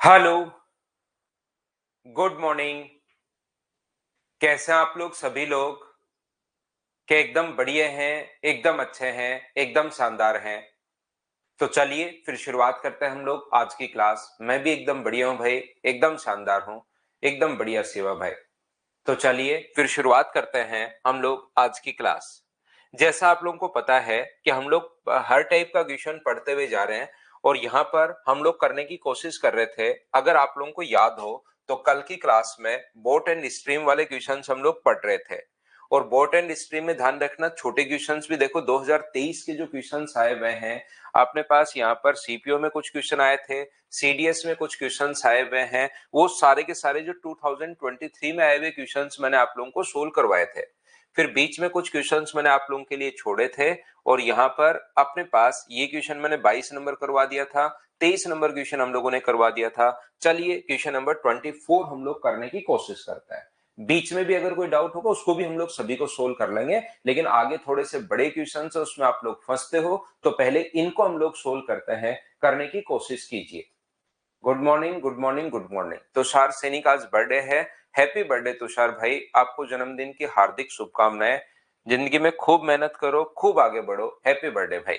Hello, good morning. कैसे हैं आप लोग सभी लोग? क्या एकदम बढ़िया हैं, एकदम अच्छे हैं, एकदम शानदार हैं? तो चलिए फिर शुरुआत करते हैं हम लोग आज की क्लास। मैं भी एकदम बढ़िया हूं भाई, एकदम शानदार हूं, एकदम बढ़िया सेवा भाई। तो चलिए फिर शुरुआत करते हैं हम लोग आज की क्लास। जैसा आप लोगों को पता है कि हम लोग हर टाइप का क्वेश्चन पढ़ते हुए जा रहे हैं और यहाँ पर हम लोग करने की कोशिश कर रहे थे। अगर आप लोगों को याद हो तो कल की क्लास में बोट एंड स्ट्रीम वाले क्वेश्चंस हम लोग पढ़ रहे थे। और बोट एंड स्ट्रीम में ध्यान रखना, छोटे क्वेश्चंस भी देखो 2023 के जो क्वेश्चंस आए हुए हैं अपने पास, यहाँ पर सीपीओ में कुछ क्वेश्चन आए थे, सीडीएस में कुछ क्वेश्चंस आए हुए हैं। वो सारे के सारे जो 2023 में आए हुए क्वेश्चंस मैंने आप लोगों को सोल्व करवाए थे। फिर बीच में कुछ क्वेश्चंस मैंने आप लोगों के लिए छोड़े थे और यहाँ पर अपने पास ये क्वेश्चन मैंने 22 नंबर करवा दिया था, 23 नंबर क्वेश्चन हम लोगों ने करवा दिया था। चलिए क्वेश्चन नंबर 24 हम लोग करने की कोशिश करते हैं। बीच में भी अगर कोई डाउट होगा उसको भी हम लोग सभी को सोल्व कर लेंगे, लेकिन आगे थोड़े से बड़े क्वेश्चन है उसमें आप लोग फंसते हो, तो पहले इनको हम लोग सोल्व करते हैं, करने की कोशिश कीजिए। Good morning, good morning, good morning. Tushar Saini का आज बर्थडे है। हैप्पी बर्थडे तुषार भाई, आपको जन्मदिन की हार्दिक शुभकामनाएं। जिंदगी में खूब मेहनत करो, खूब आगे बढ़ो। हैप्पी बर्थडे भाई।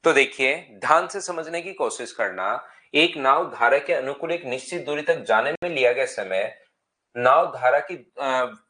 तो देखिए, ध्यान से समझने की कोशिश करना। एक नाव धारा के अनुकूल एक निश्चित दूरी तक जाने में लिया गया समय नाव धारा की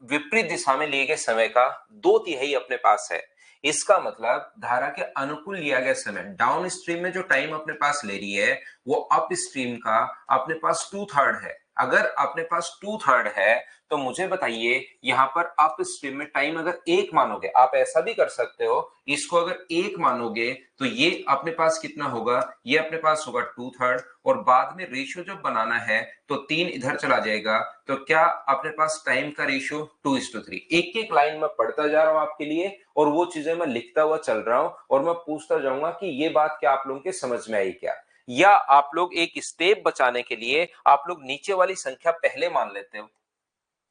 विपरीत दिशा में लिए गए समय का 2/3 अपने पास है। इसका मतलब धारा के अनुकूल लिया गया समय, डाउन स्ट्रीम में जो टाइम अपने पास ले रही है वो अप स्ट्रीम का अपने पास 2/3 है। अगर अपने पास 2/3 है तो मुझे बताइए यहाँ पर अप स्ट्रीम में टाइम अगर एक मानोगे, आप ऐसा भी कर सकते हो, इसको अगर एक मानोगे तो ये अपने पास कितना होगा, ये अपने पास होगा 2/3। और बाद में रेशियो जब बनाना है तो 3 इधर चला जाएगा, तो क्या अपने पास टाइम का रेशियो 2:3। एक एक लाइन में पढ़ता जा रहा हूं आपके लिए और वो चीजें मैं लिखता हुआ चल रहा हूं और मैं पूछता जाऊंगा कि ये बात क्या आप लोगों के समझ में आई क्या। या आप लोग एक स्टेप बचाने के लिए आप लोग नीचे वाली संख्या पहले मान लेते हो।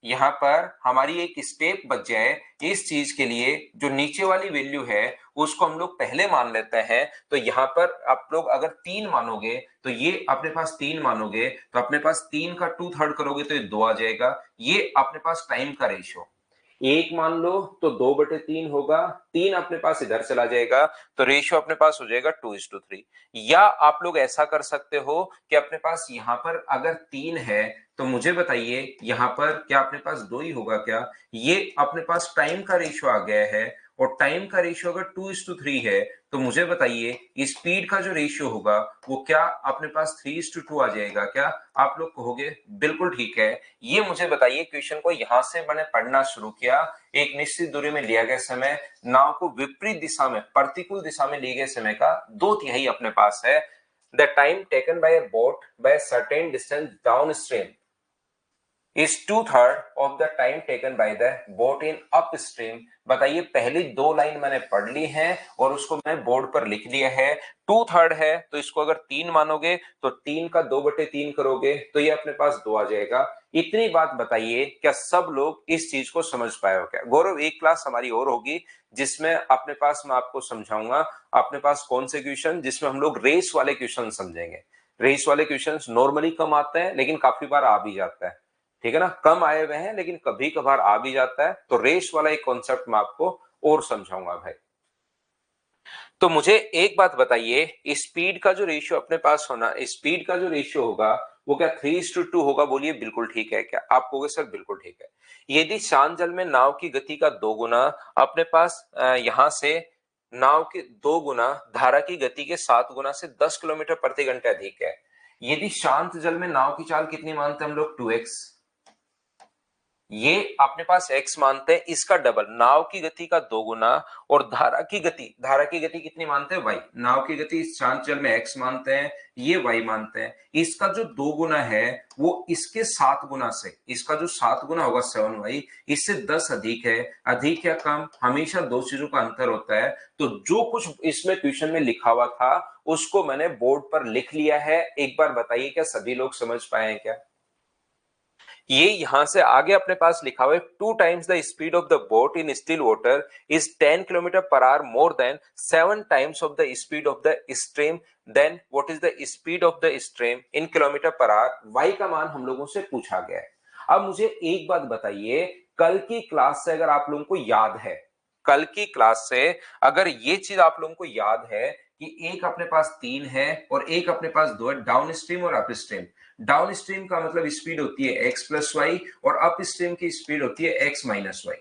यहाँ पर हमारी एक स्टेप बच जाए इस चीज के लिए, जो नीचे वाली वैल्यू है उसको हम लोग पहले मान लेते हैं। तो यहाँ पर आप लोग अगर 3 मानोगे तो ये अपने पास 3 मानोगे तो अपने पास 3 का 2/3 करोगे तो ये 2 आ जाएगा। ये अपने पास टाइम का रेशियो। एक मान लो तो 2/3 होगा, 3 अपने पास इधर चला जाएगा, तो रेशियो अपने पास हो जाएगा 2:3। या आप लोग ऐसा कर सकते हो कि अपने पास यहाँ पर अगर 3 है तो मुझे बताइए यहाँ पर क्या अपने पास 2 ही होगा क्या। ये अपने पास टाइम का रेशियो आ गया है और टाइम का रेशियो अगर 2:3 है तो मुझे बताइए स्पीड का जो रेशियो होगा वो क्या अपने पास 3:2 आ जाएगा क्या। आप लोग कहोगे बिल्कुल ठीक है। ये मुझे बताइए, क्वेश्चन को यहां से मैंने पढ़ना शुरू किया। एक निश्चित दूरी में लिया गया समय, नाव को विपरीत दिशा में, प्रतिकूल दिशा में लिए गए समय का 2/3 अपने पास है। The time taken by a boat by certain distance downstream is 2/3 of the time taken by the boat in upstream। बताइए, पहली 2 लाइन मैंने पढ़ ली है और उसको मैं बोर्ड पर लिख लिया है। 2/3 है तो इसको अगर 3 मानोगे तो 3 का 2/3 करोगे तो ये अपने पास 2 आ जाएगा। इतनी बात बताइए, क्या सब लोग इस चीज को समझ पाए हो क्या? गौरव, एक क्लास हमारी और होगी जिसमें अपने पास मैं आपको समझाऊंगा अपने पास कौन से क्वेश्चन, जिसमें हम लोग रेस वाले क्वेश्चन समझेंगे। रेस वाले क्वेश्चन नॉर्मली कम आते हैं लेकिन काफी बार आ भी जाता है। ठीक है ना, कम आए हुए हैं लेकिन कभी कभार आ भी जाता है। तो रेस वाला एक कॉन्सेप्ट मैं आपको और समझाऊंगा भाई। तो मुझे एक बात बताइए, स्पीड का जो रेशियो अपने पास होना, स्पीड का जो रेशियो होगा वो क्या 3:2 होगा? बोलिए बिल्कुल ठीक है क्या? आप कहोगे सर बिल्कुल ठीक है। यदि शांत जल में नाव की गति का 2 गुना अपने पास यहां से नाव के 2 गुना धारा की गति के 7 गुना से 10 किलोमीटर प्रति घंटे अधिक है। यदि शांत जल में नाव की चाल कितनी मानते हैं हम लोग? 2x। ये अपने पास x मानते हैं, इसका डबल नाव की गति का 2 गुना। और धारा की गति कितनी मानते हैं? y। नाव की गति शांत जल में x मानते हैं, ये y मानते हैं। इसका जो 2 गुना है वो इसके 7 गुना से, इसका जो 7 गुना होगा 7y, इससे 10 अधिक है। अधिक या कम, हमेशा दो चीजों का अंतर होता है। तो जो कुछ इसमें क्वेश्चन में लिखा हुआ था उसको मैंने बोर्ड पर लिख लिया है। एक बार बताइए क्या सभी लोग समझ पाए हैं क्या? ये यहां से आगे अपने पास लिखा हुआ है 2 times the speed of the boat in still water is 10 kilometre per hour more than 7 times of the speed of the stream, then what is the speed of the stream in kilometre per hour. Y का मान हम लोगों से पूछा गया है। अब मुझे एक बात बताइए, कल की क्लास से अगर आप लोगों को याद है, कल की क्लास से अगर ये चीज आप लोगों को याद है कि एक अपने पास 3 है और एक अपने पास 2 है, डाउन स्ट्रीम और अप स्ट्रीम। डाउन स्ट्रीम का मतलब स्पीड होती है एक्स प्लस वाई और अप स्ट्रीम की स्पीड होती है एक्स माइनस वाई।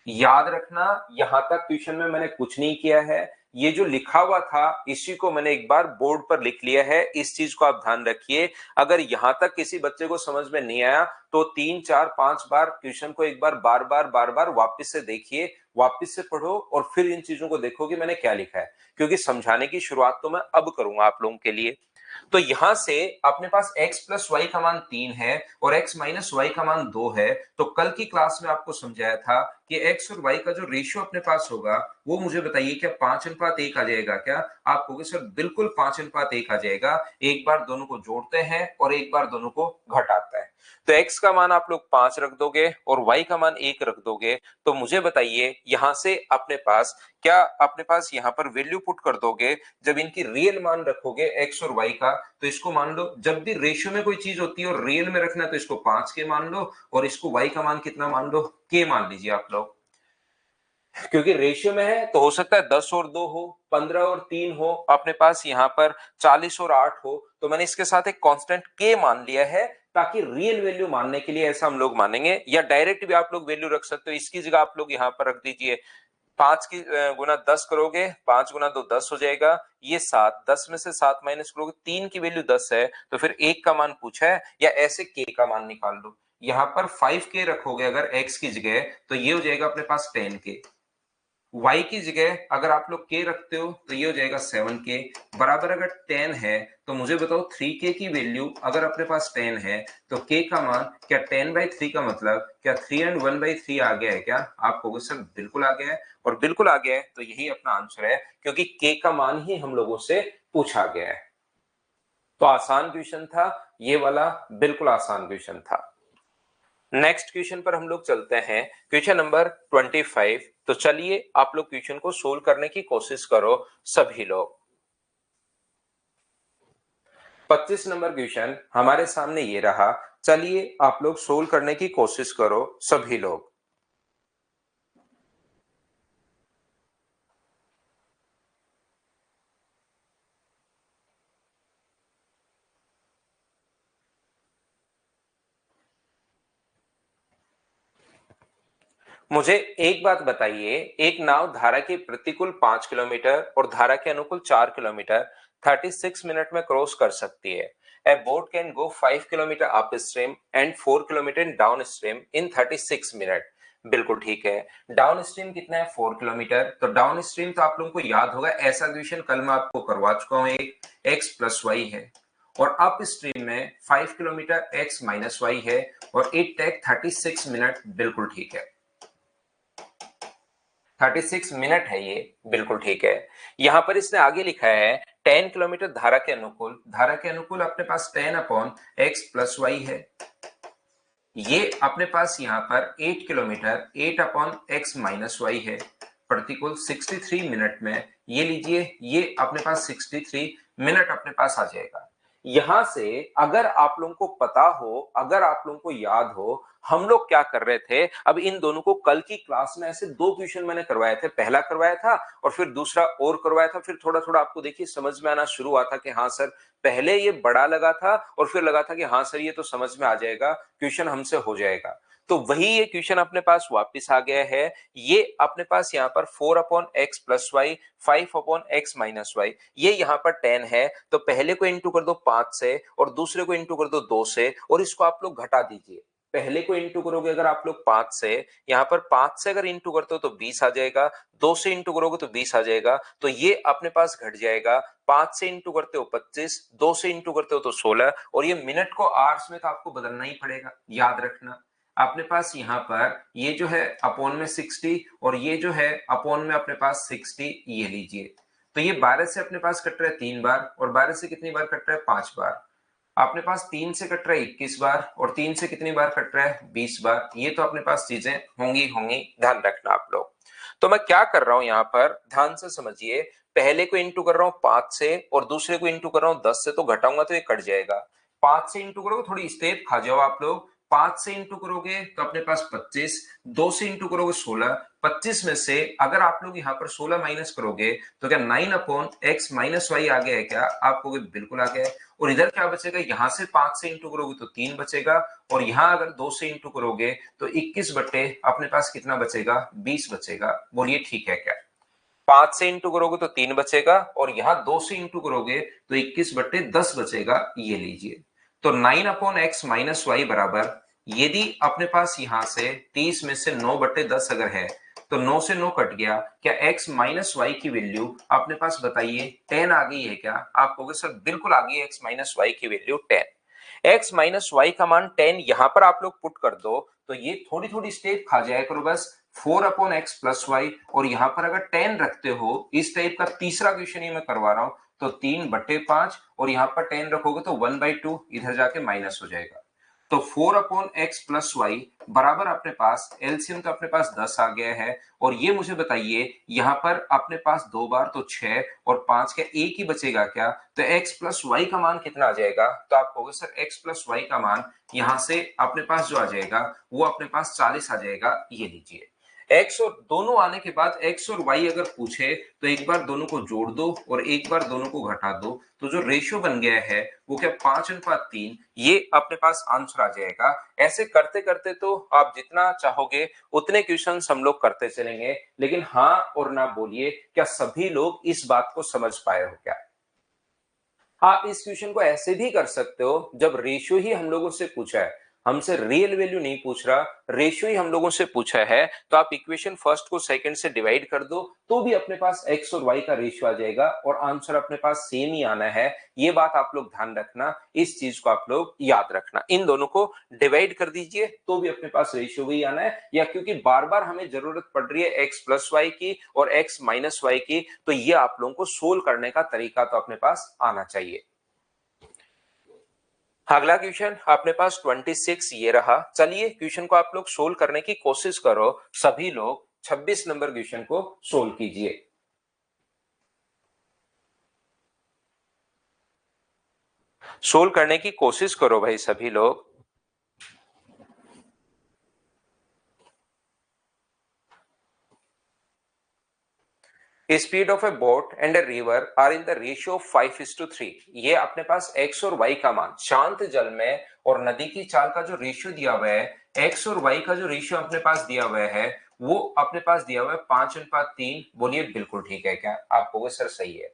याद रखना, यहां तक ट्यूशन में मैंने कुछ नहीं किया है, ये जो लिखा हुआ था इसी को मैंने एक बार बोर्ड पर लिख लिया है। इस चीज को आप ध्यान रखिए, अगर यहां तक किसी बच्चे को समझ में नहीं आया तो 3 4 5 बार ट्यूशन को एक बार बार बार वापस से देखिए, वापस से पढ़ो और फिर इन चीजों को देखो कि मैंने क्या लिखा है, क्योंकि समझाने की शुरुआत तो मैं अब करूंगा आप लोगों के लिए। तो यहां से अपने पास x प्लस वाई का मान 3 है और x माइनस वाई का मान 2 है। तो कल की क्लास में आपको समझाया था कि x और y का जो रेशियो अपने पास होगा वो मुझे बताइए क्या 5:1 आ जाएगा क्या? आप कहोगे सर बिल्कुल 5:1 आ जाएगा। एक बार दोनों को जोड़ते हैं और एक बार दोनों को घटाता है। तो x का मान आप लोग 5 रख दोगे और y का मान 1 रख दोगे। तो मुझे बताइए यहां से अपने पास क्या, अपने पास यहां पर वैल्यू पुट कर दोगे, जब इनकी रियल मान रखोगे x और y का, तो इसको मान लो जब भी रेशियो में कोई चीज होती है और रियल में रखना है तो इसको 5 के मान लो और इसको y का मान कितना मान लो, k मान लीजिए आप लोग। क्योंकि रेशियो में है तो हो सकता है 10 और 2 हो, 15 और 3 हो, अपने पास यहाँ पर 40 और 8 हो। तो मैंने इसके साथ एक कांस्टेंट k मान लिया है ताकि रियल वैल्यू मानने के लिए ऐसा हम लोग मानेंगे, या डायरेक्ट भी आप लोग वैल्यू रख सकते हो। इसकी जगह आप लोग यहाँ पर रख दीजिए 5 की गुना 10 करोगे, 5 गुना 2 10 हो जाएगा, ये 7, 10 में से 7 माइनस करोगे, 3 की वैल्यू 10 है तो फिर 1 का मान पूछा है, या ऐसे k का मान निकाल लो। यहाँ पर 5k रखोगे अगर x की जगह तो ये हो जाएगा अपने पास 10k। y की जगह अगर आप लोग k रखते हो तो ये हो जाएगा 7k बराबर। अगर 10 है तो मुझे बताओ 3k की वैल्यू अगर अपने पास 10 है तो k का मान क्या 10/3 का मतलब क्या 3 and 1/3 आ गया है क्या? आप कहोगे सर बिल्कुल आ गया है, और बिल्कुल आ गया है तो यही अपना आंसर है, क्योंकि k का मान ही हम लोगों से पूछा गया है। तो आसान क्वेश्चन था ये वाला, बिल्कुल आसान क्वेश्चन था। नेक्स्ट क्वेश्चन पर हम लोग चलते हैं, क्वेश्चन नंबर 25। तो चलिए आप लोग क्वेश्चन को सोल्व करने की कोशिश करो सभी लोग। 25 नंबर क्वेश्चन हमारे सामने ये रहा, चलिए आप लोग सोल्व करने की कोशिश करो सभी लोग। मुझे एक बात बताइए, एक नाव धारा के प्रतिकूल 5 किलोमीटर और धारा के अनुकूल 4 किलोमीटर 36 मिनट में क्रॉस कर सकती है। ए boat can go 5 kilometre up stream and 4 kilometre down stream in 36 minute. बिल्कुल ठीक है। डाउन स्ट्रीम कितना है 4 किलोमीटर, तो डाउन स्ट्रीम तो आप लोगों को याद होगा, ऐसा क्वेश्चन कल मैं आपको करवा चुका हूं, एक एक्स प्लस वाई है और अप स्ट्रीम में 5 किलोमीटर एक्स माइनस वाई है और इट टेक 36 मिनट। बिल्कुल ठीक है, 36 मिनट है ये, बिल्कुल ठीक है। यहां पर इसने आगे लिखा है 10 किलोमीटर धारा के अनुकूल, धारा के अनुकूल अपने पास 10/x प्लस वाई है। ये अपने पास यहां पर 8 किलोमीटर 8/x माइनस वाई है। प्रतिकूल 63 मिनट में, ये लीजिए ये अपने पास 63 मिनट अपने पास आ जाएगा। यहां से अगर आप लोगों को पता हो, अगर आप लोगों को याद हो, हम लोग क्या कर रहे थे, अब इन दोनों को कल की क्लास में ऐसे 2 क्वेश्चन मैंने करवाए थे, पहला करवाया था और फिर दूसरा और करवाया था। फिर थोड़ा थोड़ा आपको देखिए समझ में आना शुरू हुआ था कि हाँ सर, पहले ये बड़ा लगा था और फिर लगा था कि हाँ सर ये तो समझ में आ जाएगा, क्वेश्चन हमसे हो जाएगा। तो वही ये क्वेश्चन अपने पास वापस आ गया है। ये अपने पास यहाँ पर 4/x plus Y 5/x minus Y, ये यहाँ पर 10 है, तो पहले को इंटू कर दो 5 से और दूसरे को इंटू कर दो 2 से और इसको आप लोग घटा दीजिए। पहले को इंटू करोगे अगर आप लोग 5 से, यहाँ पर 5 से अगर इंटू करते हो तो 20 आ जाएगा, 2 से इंटू करोगे तो 20 आ जाएगा, तो ये अपने पास घट जाएगा। 5 से इंटू करते हो 25, 2 से इंटू करते हो तो 16, और ये मिनट को आवर्स में तो आपको बदलना ही पड़ेगा, याद रखना। अपने पास यहाँ पर ये जो है अपॉन में 60 और ये जो है अपॉन में अपने पास 60, ये लीजिए। तो ये 12 से अपने पास कट रहा है 3 बार और 12 से कितनी बार कट रहा है 5 बार। अपने पास 3 से कट रहा है 21 बार और 3 से कितनी बार कट रहा है 20 बार। ये तो अपने पास चीजें होंगी होंगी, ध्यान रखना आप लोग। तो मैं क्या कर रहा हूं यहां पर, ध्यान से समझिए। पहले को इंटू कर रहा हूं 5 से और दूसरे को इंटू कर रहा हूं 10 से, तो घटाऊंगा तो ये कट जाएगा। 5 से इंटू करोगे, थोड़ी स्टेप खा जाओ आप लोग। 5 से इंटू करोगे तो अपने पास 25, 2 से इंटू करोगे 16, 25 में से अगर आप लोग यहाँ पर 16 माइनस करोगे तो क्या 9 अपॉन एक्स माइनस वाई आ गया है क्या? आप कहोगे बिल्कुल आ गया है। और इधर क्या बचेगा, यहां से 5 से इंटू करोगे तो 3 बचेगा, और यहां अगर 2 से इंटू करोगे तो 21 बटे अपने पास कितना बचेगा, 20 बचेगा। बोलिए ठीक है क्या? 5 से इंटू करोगे तो 3 बचेगा, और यहां 2 से इंटू करोगे तो 21 बट्टे 10 बचेगा। ये लीजिए, तो 9 अपॉन एक्स माइनस वाई बराबर, यदि अपने पास यहां से 30 में से 9 बट्टे 10 अगर है तो 9 से 9 कट गया, क्या x माइनस वाई की वैल्यू अपने पास बताइए 10 आ गई है क्या? आप कहोगे सर बिल्कुल आ गई है x माइनस वाई की वैल्यू 10। x माइनस वाई का मान 10 यहां पर आप लोग पुट कर दो तो ये थोड़ी थोड़ी स्टेप खा जाया करो बस। 4 अपॉन एक्स प्लस वाई, और यहां पर अगर 10 रखते हो, इस टाइप का तीसरा क्वेश्चन ही मैं करवा रहा हूं, तो 3/5, और यहां पर 10 रखोगे तो 1/2 इधर जाके माइनस हो जाएगा। तो 4 अपॉन एक्स प्लस वाई बराबर अपने पास एलसीएम तो अपने पास 10 आ गया है। और ये मुझे बताइए यहां पर अपने पास 2 बार तो 6 और 5 का एक ही बचेगा क्या? तो एक्स प्लस वाई का मान कितना आ जाएगा? तो आप कहोगे सर एक्स प्लस वाई का मान यहां से अपने पास जो आ जाएगा वो अपने पास 40 आ जाएगा। ये लीजिए, एक्स और दोनों आने के बाद एक्स और वाई अगर पूछे तो एक बार दोनों को जोड़ दो और एक बार दोनों को घटा दो, तो जो रेशियो बन गया है वो क्या 5:3, ये अपने पास आंसर आ जाएगा। ऐसे करते करते तो आप जितना चाहोगे उतने क्वेश्चन हम लोग करते चलेंगे, लेकिन हाँ और ना बोलिए, क्या सभी लोग इस बात को समझ पाए हो क्या? आप इस क्वेश्चन को ऐसे भी कर सकते हो, जब रेशियो ही हम लोगों से पूछा है, हमसे रियल वैल्यू नहीं पूछ रहा, रेशियो ही हम लोगों से पूछा है, तो आप इक्वेशन फर्स्ट को सेकंड से डिवाइड कर दो तो भी अपने पास एक्स और वाई का रेशियो आ जाएगा और आंसर अपने पास सेम ही आना है। ये बात आप लोग ध्यान रखना, इस चीज को आप लोग याद रखना। इन दोनों को डिवाइड कर दीजिए तो भी अपने पास रेशियो वही आना है, या क्योंकि बार बार हमें जरूरत पड़ रही है एक्स प्लस वाई की और एक्स माइनस वाई की, तो ये आप लोगों को सोल्व करने का तरीका तो अपने पास आना चाहिए। अगला क्वेश्चन अपने पास 26 ये रहा। चलिए क्वेश्चन को आप लोग सोल्व करने की कोशिश करो, सभी लोग 26 नंबर क्वेश्चन को सोल्व कीजिए। सोल्व करने की कोशिश करो भाई सभी लोग। Speed of a boat and a river are in the ratio of 5:3। ये अपने पास x और y का मान शांत जल में और नदी की चाल का जो रेशियो दिया हुआ है, x और y का जो रेशियो अपने पास दिया हुआ है वो अपने पास दिया हुआ है 5:3। बोलिए बिल्कुल ठीक है क्या? आप कहोगे सर सही है।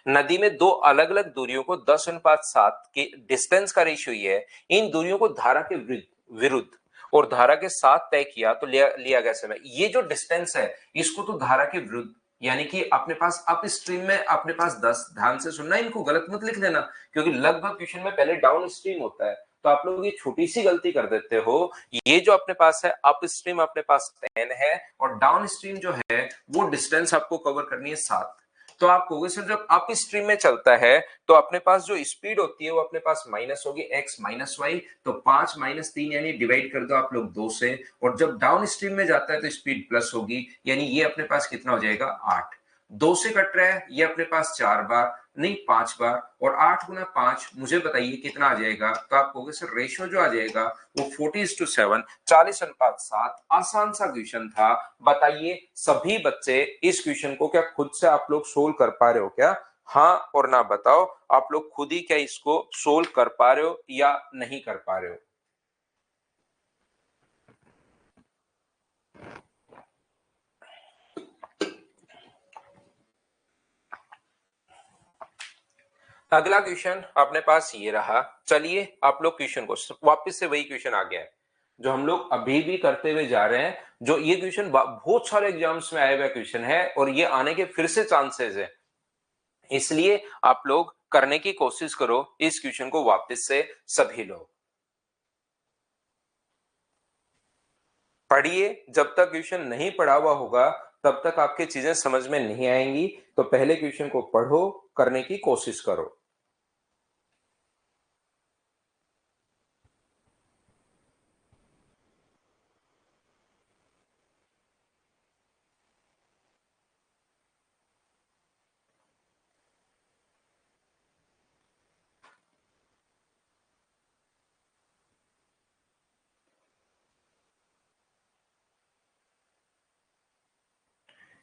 नदी में दो अलग अलग दूरियों को 10:7 के डिस्टेंस का रेशियो ही है। इन दूरियों को धारा के विरुद्ध और धारा के साथ तय किया तो लिया गया समय। ये जो डिस्टेंस है इसको तो धारा के विरुद्ध, यानी कि अपने पास अप स्ट्रीम में अपने पास 10, ध्यान से सुनना, इनको गलत मत लिख लेना क्योंकि लगभग क्वेश्चन में पहले डाउन स्ट्रीम होता है, तो आप लोग ये छोटी सी गलती कर देते हो। ये जो अपने पास है अप स्ट्रीम अपने पास 10 है और डाउन स्ट्रीम जो है वो डिस्टेंस आपको कवर करनी है 7। तो आप कहोगे सर जब अप स्ट्रीम में चलता है तो अपने पास जो स्पीड होती है वो अपने पास माइनस होगी एक्स माइनस वाई, तो 5-3 यानी डिवाइड कर दो आप लोग 2 से, और जब डाउन स्ट्रीम में जाता है तो स्पीड प्लस होगी, यानी ये अपने पास कितना हो जाएगा 8। 2 से कट रहा है ये अपने पास 4 बार नहीं 5 बार, और 8 गुना 5 मुझे बताइए कितना आ जाएगा? तो आप कहोगे सर रेशियो जो आ जाएगा वो 40:7, 40:7। आसान सा क्वेश्चन था। बताइए सभी बच्चे इस क्वेश्चन को क्या खुद से आप लोग सोल्व कर पा रहे हो क्या? हाँ और ना बताओ, आप लोग खुद ही क्या इसको सोल्व कर पा रहे हो या नहीं कर पा रहे हो? अगला क्वेश्चन अपने पास ये रहा। चलिए आप लोग क्वेश्चन को वापस से वही क्वेश्चन आ गया है जो हम लोग अभी भी करते हुए जा रहे हैं। जो ये क्वेश्चन बहुत सारे एग्जाम्स में आए हुए क्वेश्चन है और ये आने के फिर से चांसेस है, इसलिए आप लोग करने की कोशिश करो इस क्वेश्चन को वापस से। सभी लोग पढ़िए, जब तक क्वेश्चन नहीं पढ़ा हुआ होगा तब तक आपके चीजें समझ में नहीं आएंगी, तो पहले क्वेश्चन को पढ़ो, करने की कोशिश करो।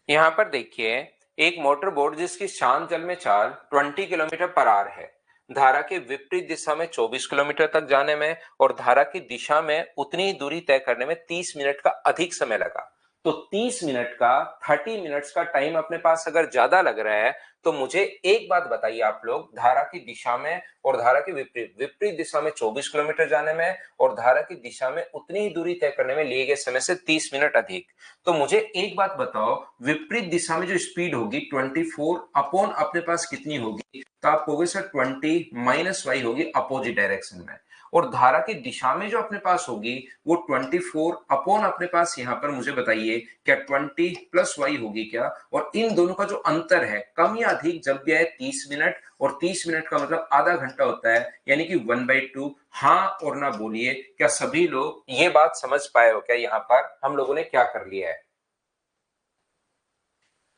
यहाँ पर देखिए, एक मोटर बोट जिसकी शांत जल में चाल 20 किलोमीटर पर आवर है, धारा के विपरीत दिशा में 24 किलोमीटर तक जाने में और धारा की दिशा में उतनी ही दूरी तय करने में 30 मिनट का अधिक समय लगा। तो 30 मिनट का 30 मिनट्स का टाइम अपने पास अगर ज्यादा लग रहा है, तो मुझे एक बात बताइए आप लोग, धारा की दिशा में और धारा के विपरीत विपरीत दिशा में 24 किलोमीटर जाने में और धारा की दिशा में उतनी ही दूरी तय करने में लिए गए समय से 30 मिनट अधिक। तो मुझे एक बात बताओ, विपरीत दिशा में जो स्पीड होगी 24 अपॉन अपने पास कितनी होगी? तो आप कहोगे सर 20 माइनस वाई होगी अपोजिट डायरेक्शन में, और धारा की दिशा में जो अपने पास होगी वो 24 अपॉन अपने पास यहाँ पर मुझे बताइए क्या 20 प्लस वाई होगी क्या? और इन दोनों का जो अंतर है कम या अधिक जब भी आए 30 मिनट, और 30 मिनट का मतलब आधा घंटा होता है, यानी कि 1/2। हाँ और ना बोलिए, क्या सभी लोग ये बात समझ पाए हो? क्या यहाँ पर हम लोगों ने क्या कर लिया है?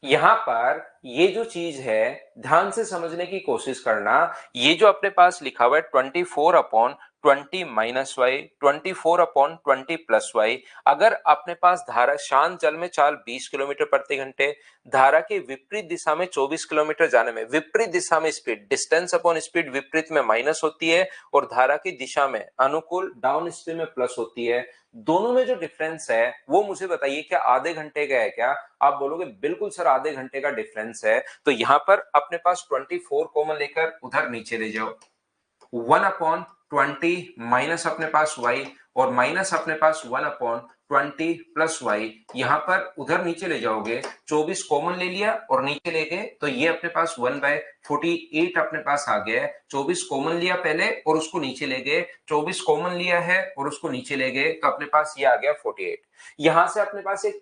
यहां पर ये जो चीज है ध्यान से समझने की कोशिश करना। ये जो अपने पास लिखा हुआ है 24/20 माइनस वाई, 24/20 प्लस वाई, अगर अपने पास धारा शांत जल में चाल 20 किलोमीटर प्रति घंटे, धारा के विपरीत दिशा में 24 किलोमीटर जाने में विपरीत दिशा में स्पीड, डिस्टेंस अपॉन स्पीड विपरीत में माइनस होती है और धारा की दिशा में अनुकूल डाउन स्ट्रीम में प्लस होती है, दोनों में जो डिफरेंस है वो मुझे बताइए क्या आधे घंटे का है क्या? आप बोलोगे बिल्कुल सर आधे घंटे का डिफरेंस है। तो यहां पर अपने पास 24 कॉमन लेकर उधर नीचे ले जाओ, 1/20 माइनस अपने पास y और माइनस अपने पास 1/20 प्लस वाई, यहां पर उधर नीचे ले जाओगे 24 कॉमन ले लिया और नीचे ले गए तो ये अपने पास 1/48 अपने पास आ गया है। 24 कॉमन लिया पहले और उसको नीचे ले गए, 24 कॉमन लिया है और उसको नीचे ले गए तो अपने पास ये आ गया 48। यहां से अपने पास एक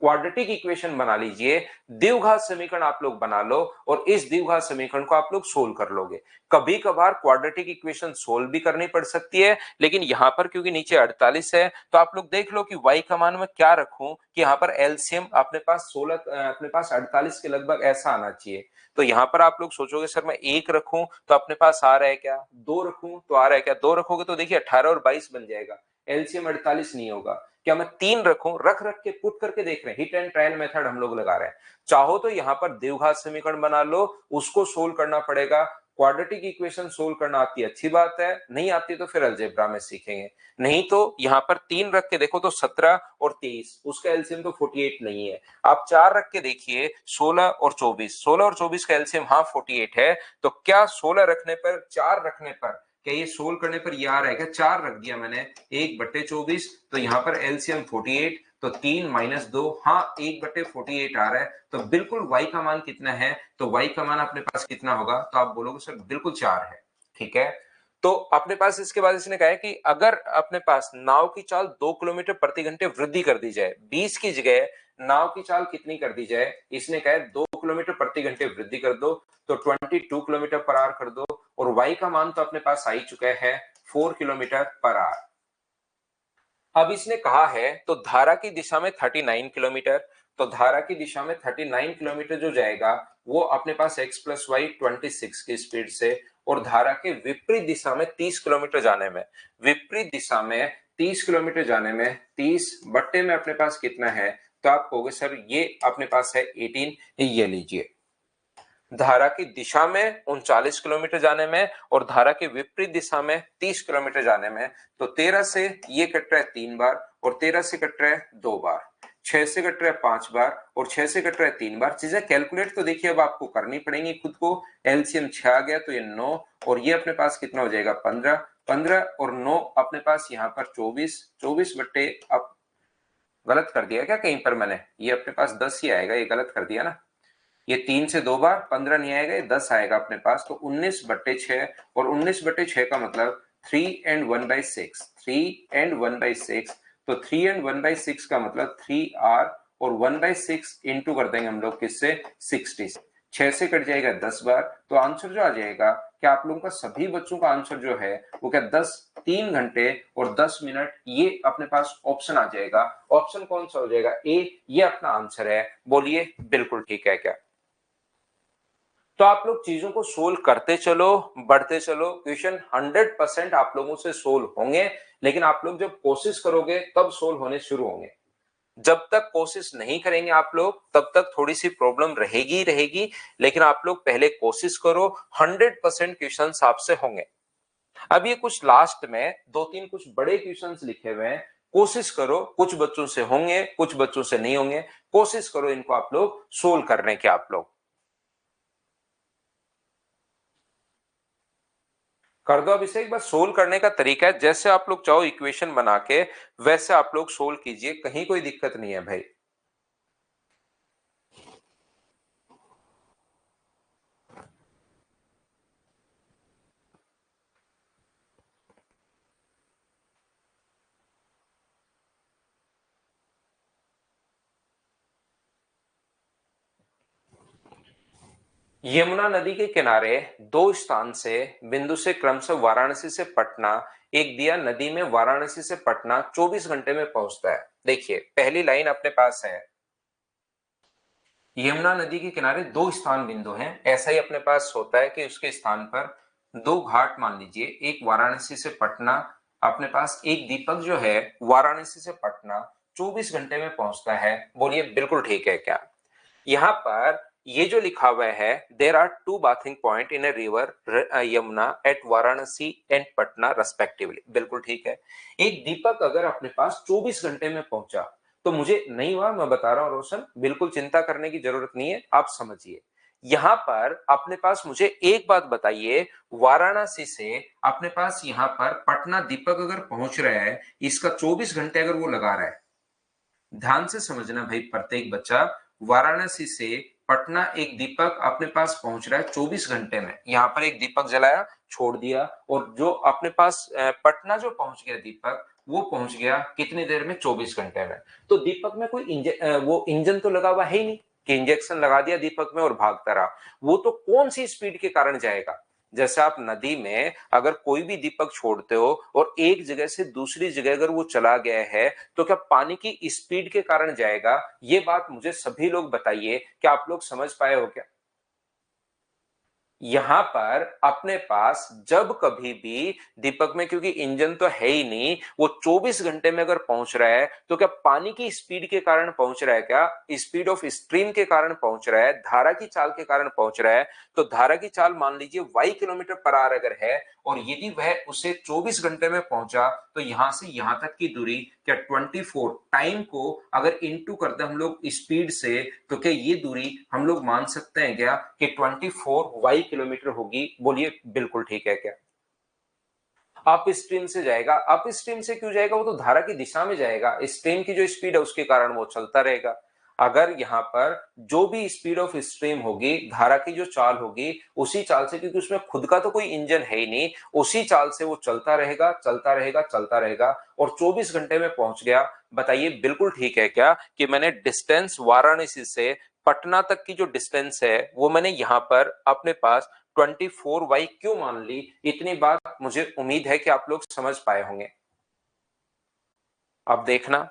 क्वाड्रेटिक इक्वेशन बना लीजिए, द्विघात समीकरण आप लोग बना लो और इस द्विघात समीकरण को आप लोग सोल्व कर लोगे। कभी कभार क्वाड्रेटिक इक्वेशन सोल्व भी करनी पड़ सकती है, लेकिन यहां पर क्योंकि नीचे 48 है तो आप लोग देख लो कि y का मान मैं क्या रखूं कि यहां पर एलसीएम अपने पास 16 अपने पास 48 के लगभग ऐसा आना चाहिए। तो यहां पर आप लोग सोचोगे सर मैं 1 रखूं तो अपने पास आ रहा है क्या, 2 रखूं तो आ रहा है क्या? 2 रखोगे तो देखिए 18 और 22 बन जाएगा, एलसीएम 48 नहीं होगा। क्या मैं 3 रखूं? रख रख के पुट करके देख रहे हैं, हिट एंड ट्रायल मेथड हम लोग लगा रहे हैं। चाहो तो यहां पर द्विघात समीकरण बना लो, उसको सोल्व करना पड़ेगा। क्वाड्रेटिक इक्वेशन सोल्व करना आती है अच्छी बात है, नहीं आती तो फिर अलजेब्रा में सीखेंगे। नहीं तो यहां पर 3 रख के देखो तो 17 और 23, उसका एलसीएम तो 48 नहीं है। आप 4 रख के देखिए 16 और 24, 16 और 24 का एलसीएम हाँ 48 है। तो क्या 16 रखने पर, 4 रखने पर, क्या ये सोल्व करने पर ये आ रहा है क्या? 4 रख दिया मैंने 1/24, तो यहां पर एलसीएम 48, तो 3 माइनस 2, हाँ 1/48 आ रहा है। तो बिल्कुल y का मान कितना है? तो y का मान अपने पास कितना होगा? तो आप बोलोगे सर बिल्कुल 4 है। ठीक है, तो अपने पास इसके बाद इसने कहा है कि अगर अपने पास नाव की चाल 2 किलोमीटर प्रति घंटे वृद्धि कर दी जाए, 20 की जगह नाव की चाल कितनी कर दी जाए? इसने कहा है 2 किलोमीटर प्रति घंटे वृद्धि कर दो, तो 22 किलोमीटर पर आवर कर दो, और y का मान तो अपने पास आ ही चुका है 4 किलोमीटर पर आवर। अब इसने कहा है तो धारा की दिशा में 39 किलोमीटर, तो धारा की दिशा में 39 किलोमीटर जो जाएगा वो अपने पास x प्लस वाई 26 की स्पीड से, और धारा के विपरीत दिशा में 30 किलोमीटर जाने में, विपरीत दिशा में 30 किलोमीटर जाने में 30 बट्टे में अपने पास कितना है? तो आप कहोगे सर ये अपने पास है 18, ये लीजिए। धारा की दिशा में 39 किलोमीटर जाने में और धारा के विपरीत दिशा में 30 किलोमीटर जाने में, तो 13 से ये कट रहा है 3 बार और 13 से कट रहा है 2 बार, 6 से कट रहा है 5 बार और 6 से कट रहा है 3 बार। चीजें कैलकुलेट तो देखिए अब आपको करनी पड़ेंगी खुद को। एलसीएम 6 आ गया तो ये 9 और ये अपने पास कितना हो जाएगा 15, 15 और 9 अपने पास यहाँ पर 24, 24 बट्टे, अब गलत कर दिया क्या कहीं पर मैंने? ये अपने पास 10 ही आएगा, ये गलत कर दिया ना, ये 3 से 2 बार 15 नहीं आएगा, ये 10 आएगा अपने पास, तो 19/6, और 19/6 का मतलब 3 and 1/6, 3 and 1/6, तो 3 and 1/6 का मतलब 3r और 1/6 इंटू कर देंगे हम लोग किससे? 60 से, 6 से कट जाएगा 10 बार, तो आंसर जो आ जाएगा क्या आप लोगों का सभी बच्चों का आंसर जो है वो क्या 3 घंटे और 10 मिनट, ये अपने पास ऑप्शन आ जाएगा। ऑप्शन कौन सा हो जाएगा? ए, ये अपना आंसर है। बोलिए बिल्कुल ठीक है क्या? तो आप लोग चीजों को सोल्व करते चलो, बढ़ते चलो, क्वेश्चन 100% आप लोगों से सोल्व होंगे, लेकिन आप लोग जब कोशिश करोगे तब सोल्व होने शुरू होंगे। जब तक कोशिश नहीं करेंगे आप लोग तब तक थोड़ी सी प्रॉब्लम रहेगी ही रहेगी, लेकिन आप लोग पहले कोशिश करो, 100% क्वेश्चंस आपसे होंगे। अब ये कुछ लास्ट में दो तीन कुछ बड़े क्वेश्चंस लिखे हुए हैं, कोशिश करो, कुछ बच्चों से होंगे कुछ बच्चों से नहीं होंगे, कोशिश करो इनको आप लोग सोल्व करने के। आप लोग कर दो। अब इसे एक बार सोल्व करने का तरीका है, जैसे आप लोग चाहो इक्वेशन बना के वैसे आप लोग सोल्व कीजिए, कहीं कोई दिक्कत नहीं है भाई। यमुना नदी के किनारे दो स्थान से बिंदु से क्रमशः वाराणसी से पटना एक दिया नदी में वाराणसी से पटना 24 घंटे में पहुंचता है। देखिए पहली लाइन अपने पास है, यमुना नदी के किनारे दो स्थान बिंदु हैं। ऐसा ही अपने पास होता है कि उसके स्थान पर दो घाट मान लीजिए, एक वाराणसी से पटना, अपने पास एक दीपक जो है वाराणसी से पटना 24 घंटे में पहुंचता है। बोलिए बिल्कुल ठीक है क्या? यहाँ पर ये जो लिखा हुआ है, there are two bathing point in a river Yamuna at Varanasi and Patna respectively, बिल्कुल ठीक है। एक दीपक अगर अपने पास 24 घंटे में पहुंचा तो मुझे नहीं हुआ, मैं बता रहा हूं रोशन, बिल्कुल चिंता करने की जरूरत नहीं है, आप समझिए। यहां पर अपने पास मुझे एक बात बताइए, वाराणसी से अपने पास यहां पर पटना दीपक अगर पहुंच रहा है, इसका 24 घंटे अगर वो लगा रहा है, ध्यान से समझना भाई प्रत्येक बच्चा, वाराणसी से पटना एक दीपक अपने पास पहुंच रहा है 24 घंटे में। यहां पर एक दीपक जलाया, छोड़ दिया, और जो अपने पास पटना जो पहुंच गया दीपक, वो पहुंच गया कितनी देर में? 24 घंटे में। तो दीपक में कोई वो इंजन तो लगा हुआ है ही नहीं कि इंजेक्शन लगा दिया दीपक में और भागता रहा। वो तो कौन सी स्पीड के कारण जाएगा? जैसे आप नदी में अगर कोई भी दीपक छोड़ते हो और एक जगह से दूसरी जगह अगर वो चला गया है, तो क्या पानी की स्पीड के कारण जाएगा? ये बात मुझे सभी लोग बताइए, क्या आप लोग समझ पाए हो क्या? यहां पर अपने पास जब कभी भी दीपक में, क्योंकि इंजन तो है ही नहीं, वो 24 घंटे में अगर पहुंच रहा है, तो क्या पानी की स्पीड के कारण पहुंच रहा है? क्या स्पीड ऑफ स्ट्रीम के कारण पहुंच रहा है? धारा की चाल के कारण पहुंच रहा है? तो धारा की चाल मान लीजिए y किलोमीटर पर आवर अगर है, और यदि वह उसे 24 घंटे में पहुंचा, तो यहां से यहां तक की दूरी क्या 24 टाइम को अगर इनटू करते हम लोग स्पीड से, तो क्या ये दूरी हम लोग मान सकते हैं क्या कि 24 y किलोमीटर होगी? बोलिए बिल्कुल ठीक है क्या? अप स्ट्रीम से जाएगा। अप स्ट्रीम से क्यों जाएगा? वो तो धारा की दिशा में जाएगा, स्ट्रीम की जो स्पीड है उसके कारण वो चलता रहेगा। अगर यहाँ पर जो भी स्पीड ऑफ स्ट्रीम होगी, धारा की जो चाल होगी, उसी चाल से, क्योंकि उसमें खुद का तो कोई इंजन है ही नहीं, उसी चाल से वो चलता रहेगा चलता रहेगा चलता रहेगा, और 24 घंटे में पहुंच गया। बताइए बिल्कुल ठीक है क्या कि मैंने डिस्टेंस वाराणसी से पटना तक की जो डिस्टेंस है वो मैंने यहाँ पर अपने पास 24y क्यों मान ली? इतनी बात मुझे उम्मीद है कि आप लोग समझ पाए होंगे। अब देखना,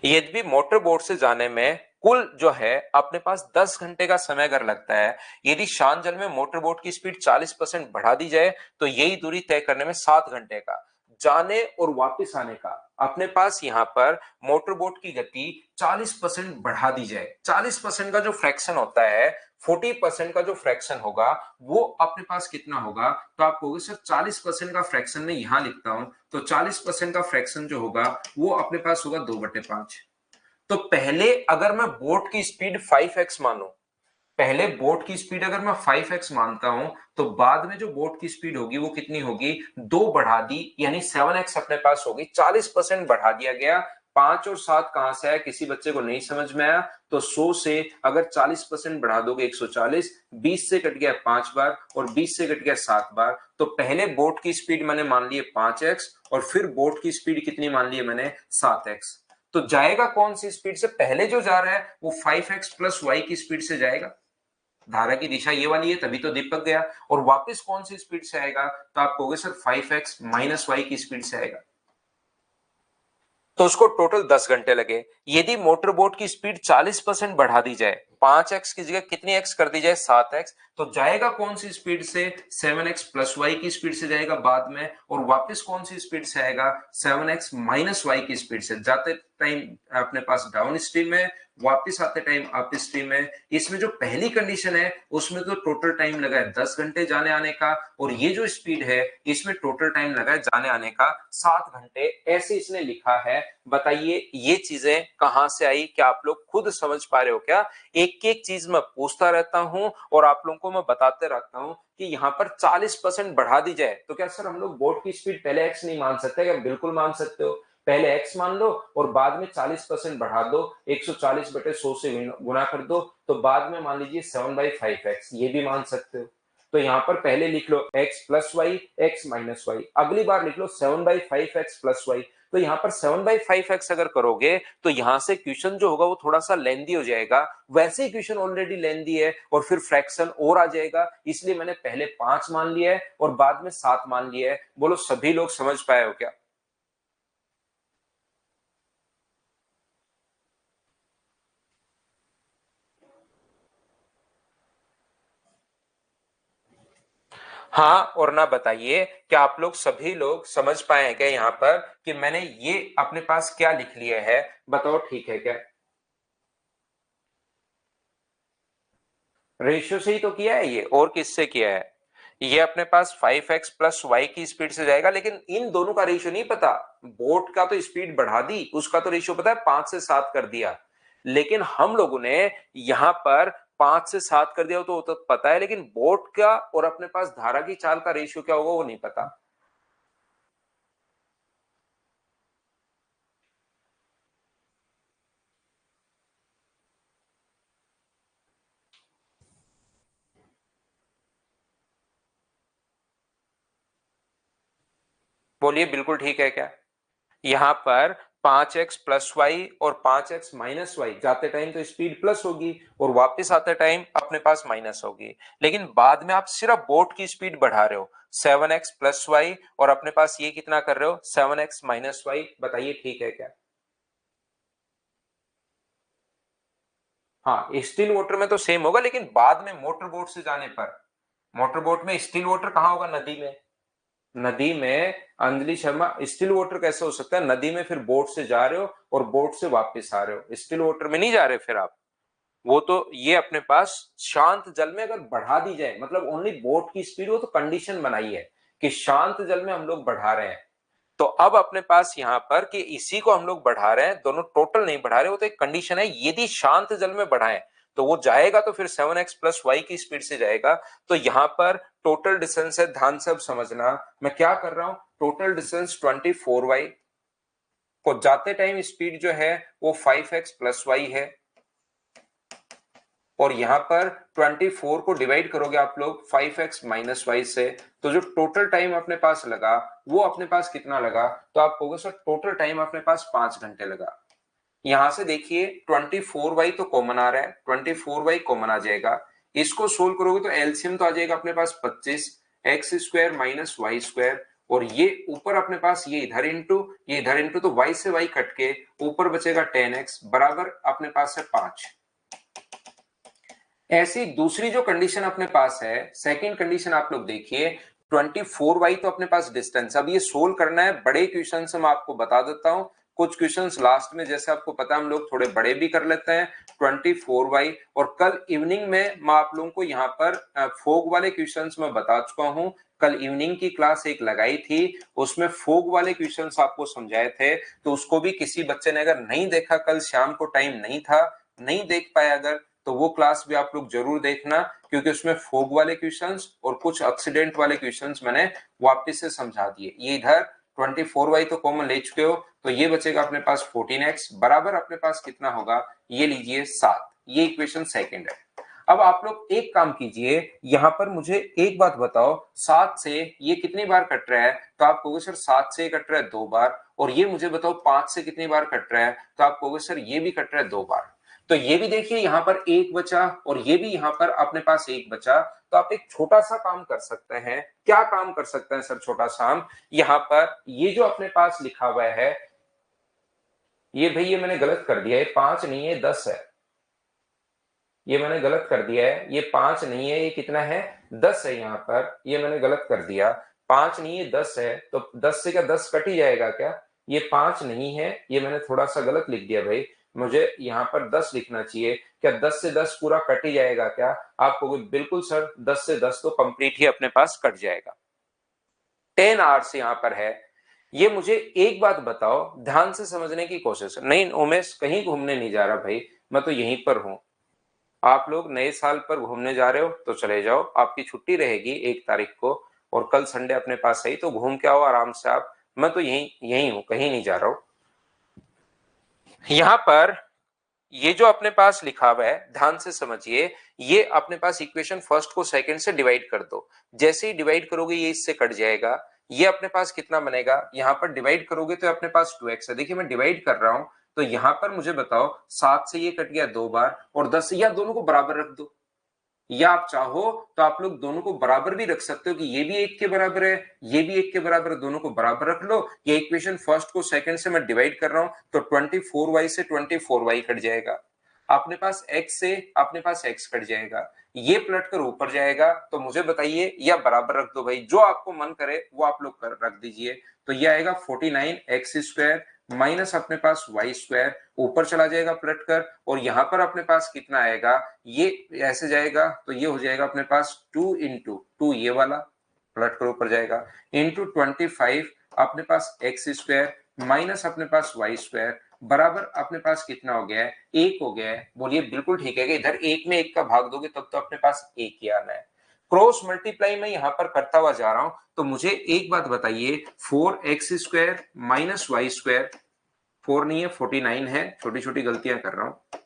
यदि मोटर बोट से जाने में कुल जो है अपने पास 10 घंटे का समय अगर लगता है, यदि शांत जल में मोटर बोट की स्पीड 40% बढ़ा दी जाए, तो यही दूरी तय करने में 7 घंटे का, जाने और वापस आने का अपने पास यहाँ पर मोटर बोट की गति 40% बढ़ा दी जाए, 40% का जो फ्रैक्शन होता है, 40% का जो फ्रैक्शन होगा, वो अपने पास कितना होगा? तो आप कहोगे सर 40% का फ्रैक्शन मैं यहां लिखता हूं, तो 40% का फ्रैक्शन जो होगा वो अपने पास होगा 2/5। तो पहले अगर मैं बोट की स्पीड 5x मानू, पहले बोट की स्पीड अगर मैं 5x मानता हूं, तो बाद में जो बोट की स्पीड होगी वो कितनी होगी? 2 बढ़ा दी, यानी 7x अपने पास होगी। 40% बढ़ा दिया गया। 5 और 7 कहां से आया? किसी बच्चे को नहीं समझ में आया तो 100 से अगर 40% बढ़ा दोगे 140, 20 से कट गया 5 बार और 20 से कट गया 7 बार, तो पहले बोट की स्पीड मैंने मान ली 5x, और फिर बोट की स्पीड कितनी मान ली मैंने? 7x। तो जाएगा कौन सी स्पीड से? पहले जो जा रहा है वो 5x प्लस y की स्पीड से जाएगा, धारा की दिशा ये वाली है तभी तो दीपक गया। और वापस कौन सी स्पीड से आएगा? तो आप कहोगे सर 5x माइनस वाई की स्पीड से आएगा, तो उसको टोटल 10 घंटे लगे। यदि मोटर बोट की स्पीड 40% बढ़ा दी जाए, 5x की जगह कितनी x कर दी जाए? 7x, तो जाएगा कौन सी स्पीड से, 7x प्लस वाई की स्पीड से जाएगा बाद में, और वापस कौन सी स्पीड से आएगा, 7x माइनस वाई की स्पीड से। जाते टाइम अपने पास डाउन स्ट्रीम है, वापस आते टाइम अप स्ट्रीम है। इसमें जो पहली कंडीशन है उसमें तो टोटल टाइम लगा है 10 घंटे जाने आने का, और ये जो स्पीड है इसमें टोटल टाइम लगा है जाने आने का 7 घंटे, ऐसे इसने लिखा है। बताइए ये चीजें कहां से आई, क्या आप लोग खुद समझ पा रहे हो क्या? एक एक चीज मैं पूछता रहता हूं और आप लोगों को मैं बताते रहता हूं कि यहाँ पर 40% बढ़ा दी जाए तो क्या सर हम लोग बोर्ड की स्पीड पहले x नहीं मान सकते? क्या बिल्कुल मान सकते हो। पहले x मान लो और बाद में 40% बढ़ा दो, 140 बटे 100 से गुना कर दो, तो बाद में मान लीजिए 7/5x, ये भी मान सकते हो। तो यहाँ पर पहले लिख लो x plus Y, x minus Y, अगली बार लिख लो 7/5x प्लस वाई। तो यहाँ पर 7/5x अगर करोगे तो यहाँ से क्वेश्चन जो होगा वो थोड़ा सा लेंदी हो जाएगा, वैसे ही क्वेश्चन ऑलरेडी लेंदी है और फिर फ्रैक्शन और आ जाएगा, इसलिए मैंने पहले 5 मान लिया है और बाद में 7 मान लिया है। बोलो सभी लोग समझ पाए हो क्या? हाँ और ना बताइए, क्या आप लोग सभी लोग समझ पाए हैं क्या यहाँ पर कि मैंने ये अपने पास क्या लिख लिया है? बताओ ठीक है क्या? रेशियो से ही तो किया है ये, और किससे किया है? ये अपने पास 5x प्लस वाई की स्पीड से जाएगा, लेकिन इन दोनों का रेशियो नहीं पता। बोट का तो स्पीड बढ़ा दी, उसका तो रेशियो पता है 5 से 7 कर दिया, लेकिन हम लोगों ने यहां पर 5 से 7 कर दिया तो पता है, लेकिन बोट का और अपने पास धारा की चाल का रेशियो क्या होगा वो नहीं पता। बोलिए बिल्कुल ठीक है क्या? यहां पर 5x प्लस वाई और 5x माइनस वाई, जाते टाइम तो स्पीड प्लस होगी और वापस आते टाइम अपने पास माइनस होगी, लेकिन बाद में आप सिर्फ बोट की स्पीड बढ़ा रहे हो 7x प्लस वाई, और अपने पास ये कितना कर रहे हो 7x माइनस वाई। बताइए ठीक है क्या? हाँ स्टिल वाटर में तो सेम होगा, लेकिन बाद में मोटर बोट से जाने पर, मोटर बोट में स्टिल वाटर कहाँ होगा, नदी में। नदी में अंजलि शर्मा स्टिल वाटर कैसे हो सकता है? नदी में फिर बोट से जा रहे हो और बोट से वापस आ रहे हो, स्टिल वाटर में नहीं जा रहे फिर आप। वो तो ये अपने पास शांत जल में अगर बढ़ा दी जाए, मतलब ओनली बोट की स्पीड, वो तो कंडीशन बनाई है कि शांत जल में हम लोग बढ़ा रहे हैं। तो अब अपने पास यहाँ पर कि इसी को हम लोग बढ़ा रहे हैं, दोनों टोटल नहीं बढ़ा रहे, वो तो एक कंडीशन है, यदि शांत जल में बढ़ाएं तो वो जाएगा तो फिर 7x प्लस वाई की स्पीड से जाएगा। तो यहाँ पर टोटल डिस्टेंस है, ध्यान से अब समझना मैं क्या कर रहा हूं। टोटल डिस्टेंस 24y को जाते टाइम स्पीड जो है वो 5x प्लस वाई है, और यहां पर 24 को डिवाइड करोगे आप लोग 5x माइनस वाई से, तो जो टोटल टाइम अपने पास लगा वो अपने पास कितना लगा, तो आप कहोगे सर टोटल टाइम अपने पास 5 घंटे लगा। यहां से देखिए 24y तो कॉमन आ रहा है, 24y कॉमन आ जाएगा, इसको सोल्व करोगे तो एलसीएम तो आ जाएगा अपने पास 25 X square minus Y square, और ये ऊपर अपने पास ये इधर इंटू तो y से y कट के ऊपर बचेगा 10x बराबर अपने पास है 5। ऐसी दूसरी जो कंडीशन अपने पास है, सेकंड कंडीशन आप लोग देखिए, 24y तो अपने पास डिस्टेंस, अब ये सोल्व करना है, बड़े क्वेश्चन मैं आपको बता देता हूं, कुछ क्वेश्चंस लास्ट में जैसे आपको पता हम लोग थोड़े बड़े भी कर लेते हैं। 24y, और कल इवनिंग में मैं आप लोगों को यहाँ पर फोग वाले क्वेश्चंस में बता चुका हूं, कल इवनिंग की क्लास एक लगाई थी, उसमें फोग वाले क्वेश्चंस आपको समझाए थे, तो उसको भी किसी बच्चे ने अगर नहीं देखा, कल शाम को टाइम नहीं था, नहीं देख पाया अगर, तो वो क्लास भी आप लोग जरूर देखना, क्योंकि उसमें फोग वाले क्वेश्चंस और कुछ एक्सीडेंट वाले क्वेश्चंस मैंने वापस से समझा दिए। ये इधर 24y तो कॉमन ले चुके हो, तो ये बचेगा अपने पास 14x बराबर अपने पास कितना होगा, ये लीजिए 7। ये इक्वेशन सेकंड है। अब आप लोग एक काम कीजिए, यहां पर मुझे एक बात बताओ, 7 से ये कितनी बार कट रहा है, तो आप कहोगे सर 7 से कट रहा है 2 बार, और ये मुझे बताओ 5 से कितनी बार कट रहा है, तो आप कहोगे सर ये भी कट रहा है 2 बार। तो ये भी देखिए यहां पर एक बचा, और ये भी यहां पर अपने पास एक बचा, तो आप एक छोटा सा काम कर सकते हैं। क्या काम कर सकते हैं सर छोटा सा हम, यहां पर ये जो अपने पास लिखा हुआ है, ये भाई ये मैंने गलत कर दिया है, 5 नहीं है 10 है। ये मैंने गलत कर दिया है, ये 5 नहीं है, ये कितना है 10 है यहाँ पर, ये मैंने गलत कर दिया, 5 नहीं है 10 है, तो 10 से क्या 10 कट ही जाएगा क्या, ये 5 नहीं है, ये मैंने थोड़ा सा गलत लिख दिया भाई, मुझे यहाँ पर 10 लिखना चाहिए, क्या 10 से 10 पूरा कट ही जाएगा क्या, आप कहोगे बिल्कुल सर 10 से 10 तो कंप्लीट ही अपने पास कट जाएगा। 10 आवर्स यहाँ पर है। ये मुझे एक बात बताओ, ध्यान से समझने की कोशिश, नहीं उमेश कहीं घूमने नहीं जा रहा भाई, मैं तो यहीं पर हूं, आप लोग नए साल पर घूमने जा रहे हो तो चले जाओ, आपकी छुट्टी रहेगी 1 तारीख को, और कल संडे अपने पास है, तो घूम के आओ आराम से आप, मैं तो यहीं यहीं हूं, कहीं नहीं जा रहा हूं। यहां पर ये जो अपने पास लिखा हुआ है ध्यान से समझिए, ये अपने पास इक्वेशन फर्स्ट को सेकंड से डिवाइड कर दो, जैसे ही डिवाइड करोगे ये इससे कट जाएगा, ये अपने पास कितना बनेगा, यहां पर डिवाइड करोगे तो अपने पास 2x है, देखिए मैं डिवाइड कर रहा हूं, तो यहां पर मुझे बताओ 7 से ये कट गया 2 बार, और 10 से, या दोनों को बराबर रख दो, या आप चाहो तो आप लोग दोनों को बराबर भी रख सकते हो कि ये भी 1 के बराबर है, ये भी 1 के बराबर है, दोनों को बराबर रख लो, ये इक्वेशन फर्स्ट को सेकंड से मैं डिवाइड कर रहा हूं, तो 24y से 24y कट जाएगा, अपने पास x से अपने पास x कट जाएगा, ये पलट कर ऊपर जाएगा, तो मुझे बताइए, या बराबर रख दो भाई, जो आपको मन करे वो आप लोग कर रख दीजिए, तो ये आएगा 49x² माइनस अपने पास y², ऊपर चला जाएगा पलट कर, और यहां पर अपने पास कितना आएगा, ये ऐसे जाएगा, तो ये हो जाएगा अपने पास 2 इंटू 2, ये वाला पलट कर ऊपर जाएगा, इंटू 25 अपने पास x² माइनस अपने पास y² बराबर अपने पास कितना हो गया है, 1 हो गया है, बोलिए बिल्कुल ठीक है कि इधर 1 में 1 का भाग दोगे तब तो अपने पास 1 ही आना है। क्रॉस मल्टीप्लाई मैं यहां पर करता हुआ जा रहा हूं, तो मुझे एक बात बताइए, 4x² माइनस y², 4 नहीं है 49 है, छोटी छोटी गलतियां कर रहा हूं,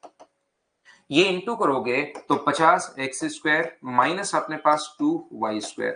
ये इंटू करोगे तो 50x² माइनस अपने पास 2y²,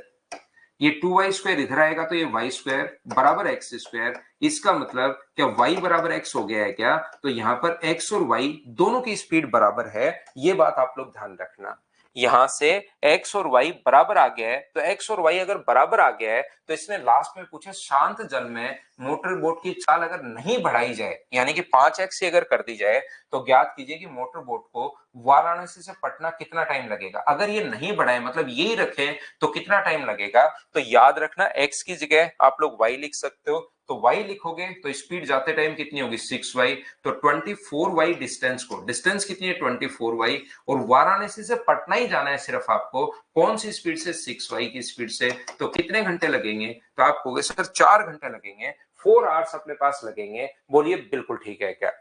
ये 2y² इधर आएगा तो ये y² बराबर x², इसका मतलब क्या y बराबर x हो गया है क्या, तो यहां पर x और y दोनों की स्पीड बराबर है, ये बात आप लोग ध्यान रखना, यहां से x और y बराबर आ गया है, तो x और y अगर बराबर आ गया है तो इसने लास्ट में पूछा शांत जल में मोटर बोट की चाल अगर नहीं बढ़ाई जाए, यानी कि 5x से अगर कर दी जाए, तो ज्ञात कीजिए कि मोटर बोट को वाराणसी से पटना कितना टाइम लगेगा, अगर ये नहीं बढ़ाए मतलब यही रखे तो कितना टाइम लगेगा, तो याद रखना x की जगह आप लोग y लिख सकते हो, तो y लिखोगे तो स्पीड जाते टाइम कितनी होगी 6y, तो 24y डिस्टेंस को, डिस्टेंस कितनी है 24y, और वाराणसी से पटना ही जाना है सिर्फ आपको, कौन सी स्पीड से 6y की स्पीड से, तो कितने घंटे लगेंगे, तो आप कहोगे सर 4 घंटे लगेंगे, 4 आवर्स अपने पास लगेंगे, बोलिए बिल्कुल ठीक है क्या,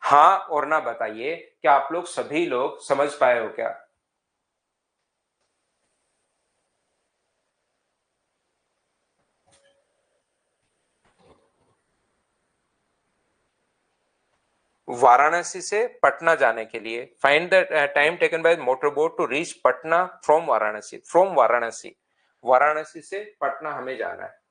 हाँ और ना बताइए, क्या आप लोग सभी लोग समझ पाए हो क्या। वाराणसी से पटना जाने के लिए find the time taken by motor boat to reach Patna from Varanasi, from Varanasi, Varanasi से पटना हमें जाना है,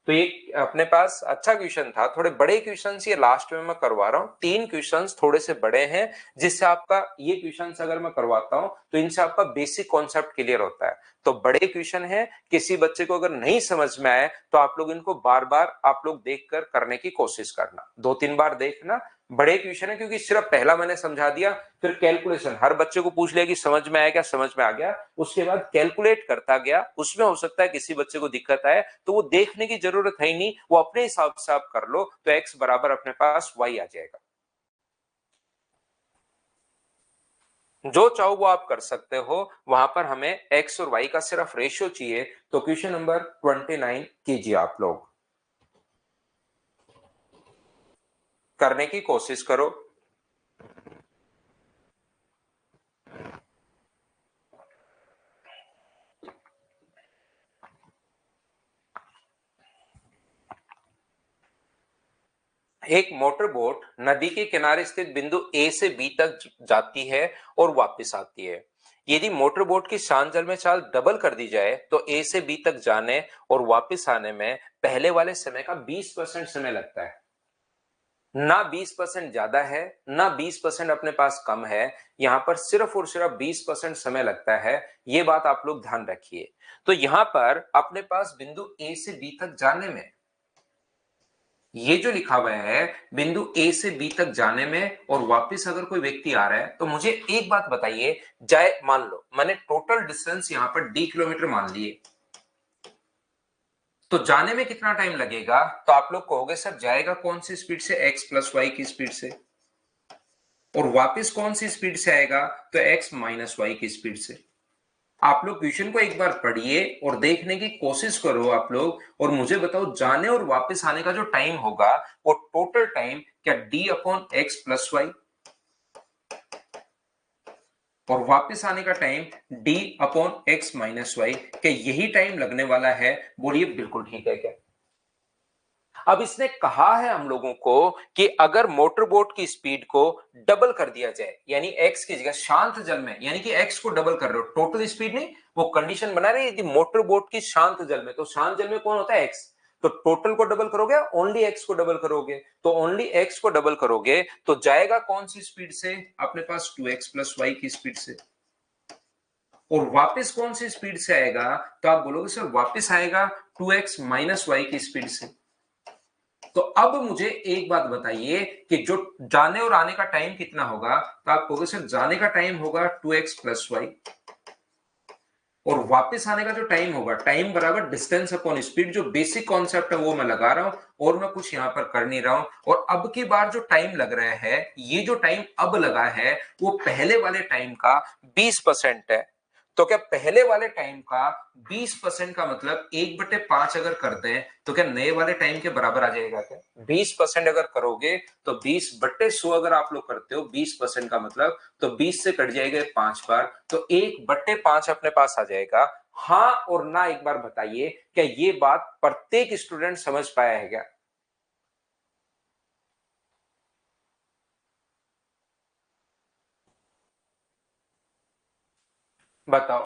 तो ये अपने पास अच्छा क्वेश्चन था, थोड़े बड़े क्वेश्चन ये लास्ट में मैं करवा रहा हूँ, 3 क्वेश्चन थोड़े से बड़े हैं, जिससे आपका ये क्वेश्चन अगर मैं करवाता हूँ तो इनसे आपका बेसिक कॉन्सेप्ट क्लियर होता है, तो बड़े क्वेश्चन है, किसी बच्चे को अगर नहीं समझ में आए तो आप लोग इनको बार बार आप लोग देख कर करने की कोशिश करना, 2-3 बार देखना, बड़े क्वेश्चन है, क्योंकि सिर्फ पहला मैंने समझा दिया, फिर कैलकुलेशन हर बच्चे को पूछ लिया कि समझ में आया क्या, समझ में आ गया, उसके बाद कैलकुलेट करता गया, उसमें हो सकता है किसी बच्चे को दिक्कत आए, तो वो देखने की जरूरत है ही नहीं, वो अपने हिसाब से आप कर लो, तो x बराबर अपने पास y आ जाएगा, जो चाहो वो आप कर सकते हो, वहां पर हमें x और y का सिर्फ रेशियो चाहिए, तो क्वेश्चन नंबर 29 कीजिए, आप लोग करने की कोशिश करो। एक मोटर बोट नदी के किनारे स्थित बिंदु ए से बी तक जाती है और वापस आती है, यदि मोटर बोट की शांत जल में चाल डबल कर दी जाए तो ए से बी तक जाने और वापस आने में पहले वाले समय का 20% समय लगता है, ना 20% ज्यादा है ना 20% अपने पास कम है, यहां पर सिर्फ और सिर्फ 20% समय लगता है, ये बात आप लोग ध्यान रखिए, तो यहां पर अपने पास बिंदु ए से बी तक जाने में ये जो लिखा हुआ है बिंदु ए से बी तक जाने में और वापस अगर कोई व्यक्ति आ रहा है तो मुझे एक बात बताइए, जाए मान लो मैंने टोटल डिस्टेंस यहां पर डी किलोमीटर मान लिए, तो जाने में कितना टाइम लगेगा? तो आप लोग कहोगे सर जाएगा कौन सी स्पीड से? एक्स प्लस वाई की स्पीड से। और वापस कौन सी स्पीड से आएगा? तो एक्स माइनस वाई की स्पीड से। आप लोग क्वेश्चन को एक बार पढ़िए और देखने की कोशिश करो आप लोग, और मुझे बताओ जाने और वापस आने का जो टाइम होगा वो टोटल टाइम क्या D upon X plus Y, और वापस आने का time D upon X minus Y, क्या यही टाइम लगने वाला है? बोलिए बिल्कुल ठीक है क्या? अब इसने कहा है हम लोगों को कि अगर मोटर बोट की स्पीड को डबल कर दिया जाए, यानी एक्स की जगह शांत जल में, यानी कि एक्स को डबल कर रहे हो, टोटल स्पीड नहीं, वो कंडीशन बना रही है मोटर बोट की शांत जल में, तो शांत जल में कौन होता है? एक्स। तो टोटल को डबल करोगे, ओनली एक्स को डबल करोगे, तो ओनली एक्स को डबल करोगे तो जाएगा कौन सी स्पीड से? अपने पास 2x प्लस वाई की स्पीड से। और वापस कौन सी स्पीड से आएगा? तो आप बोलोगे सर वापस आएगा 2x माइनस वाई की स्पीड से। तो अब मुझे एक बात बताइए कि जो जाने और आने का टाइम कितना होगा? तो आप कहोगे सर जाने का टाइम होगा 2x प्लस वाई, और वापस आने का जो टाइम होगा, टाइम बराबर डिस्टेंस अपॉन स्पीड, जो बेसिक कॉन्सेप्ट है वो मैं लगा रहा हूं और मैं कुछ यहां पर कर नहीं रहा हूं। और अब की बार जो टाइम लग रहा है, ये जो टाइम अब लगा है वो पहले वाले टाइम का 20% है। तो क्या पहले वाले टाइम का 20% का मतलब 1/5 अगर कर दें तो क्या नए वाले टाइम के बराबर आ जाएगा क्या? 20% अगर करोगे तो 20/100 अगर आप लोग करते हो 20% का मतलब, तो 20 से कट जाएगा 5 बार, तो 1/5 अपने पास आ जाएगा। हाँ और ना एक बार बताइए, क्या ये बात प्रत्येक स्टूडेंट समझ पाया है क्या? बताओ।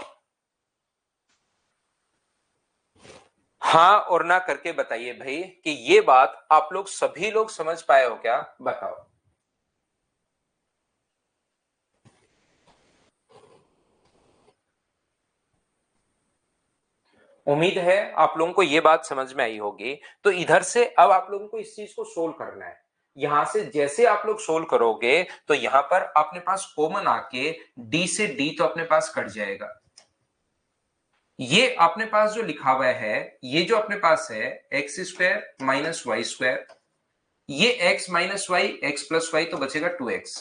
हाँ और ना करके बताइए भाई कि ये बात आप लोग सभी लोग समझ पाए हो क्या? बताओ। उम्मीद है आप लोगों को ये बात समझ में आई होगी। तो इधर से अब आप लोगों को इस चीज को सोल्व करना है। यहां से जैसे आप लोग सोल्व करोगे तो यहां पर अपने पास कॉमन आके डी से डी तो अपने पास कट जाएगा। ये अपने पास जो लिखा हुआ है, ये जो अपने पास है X square minus Y square, ये X minus Y X plus Y तो बचेगा 2x।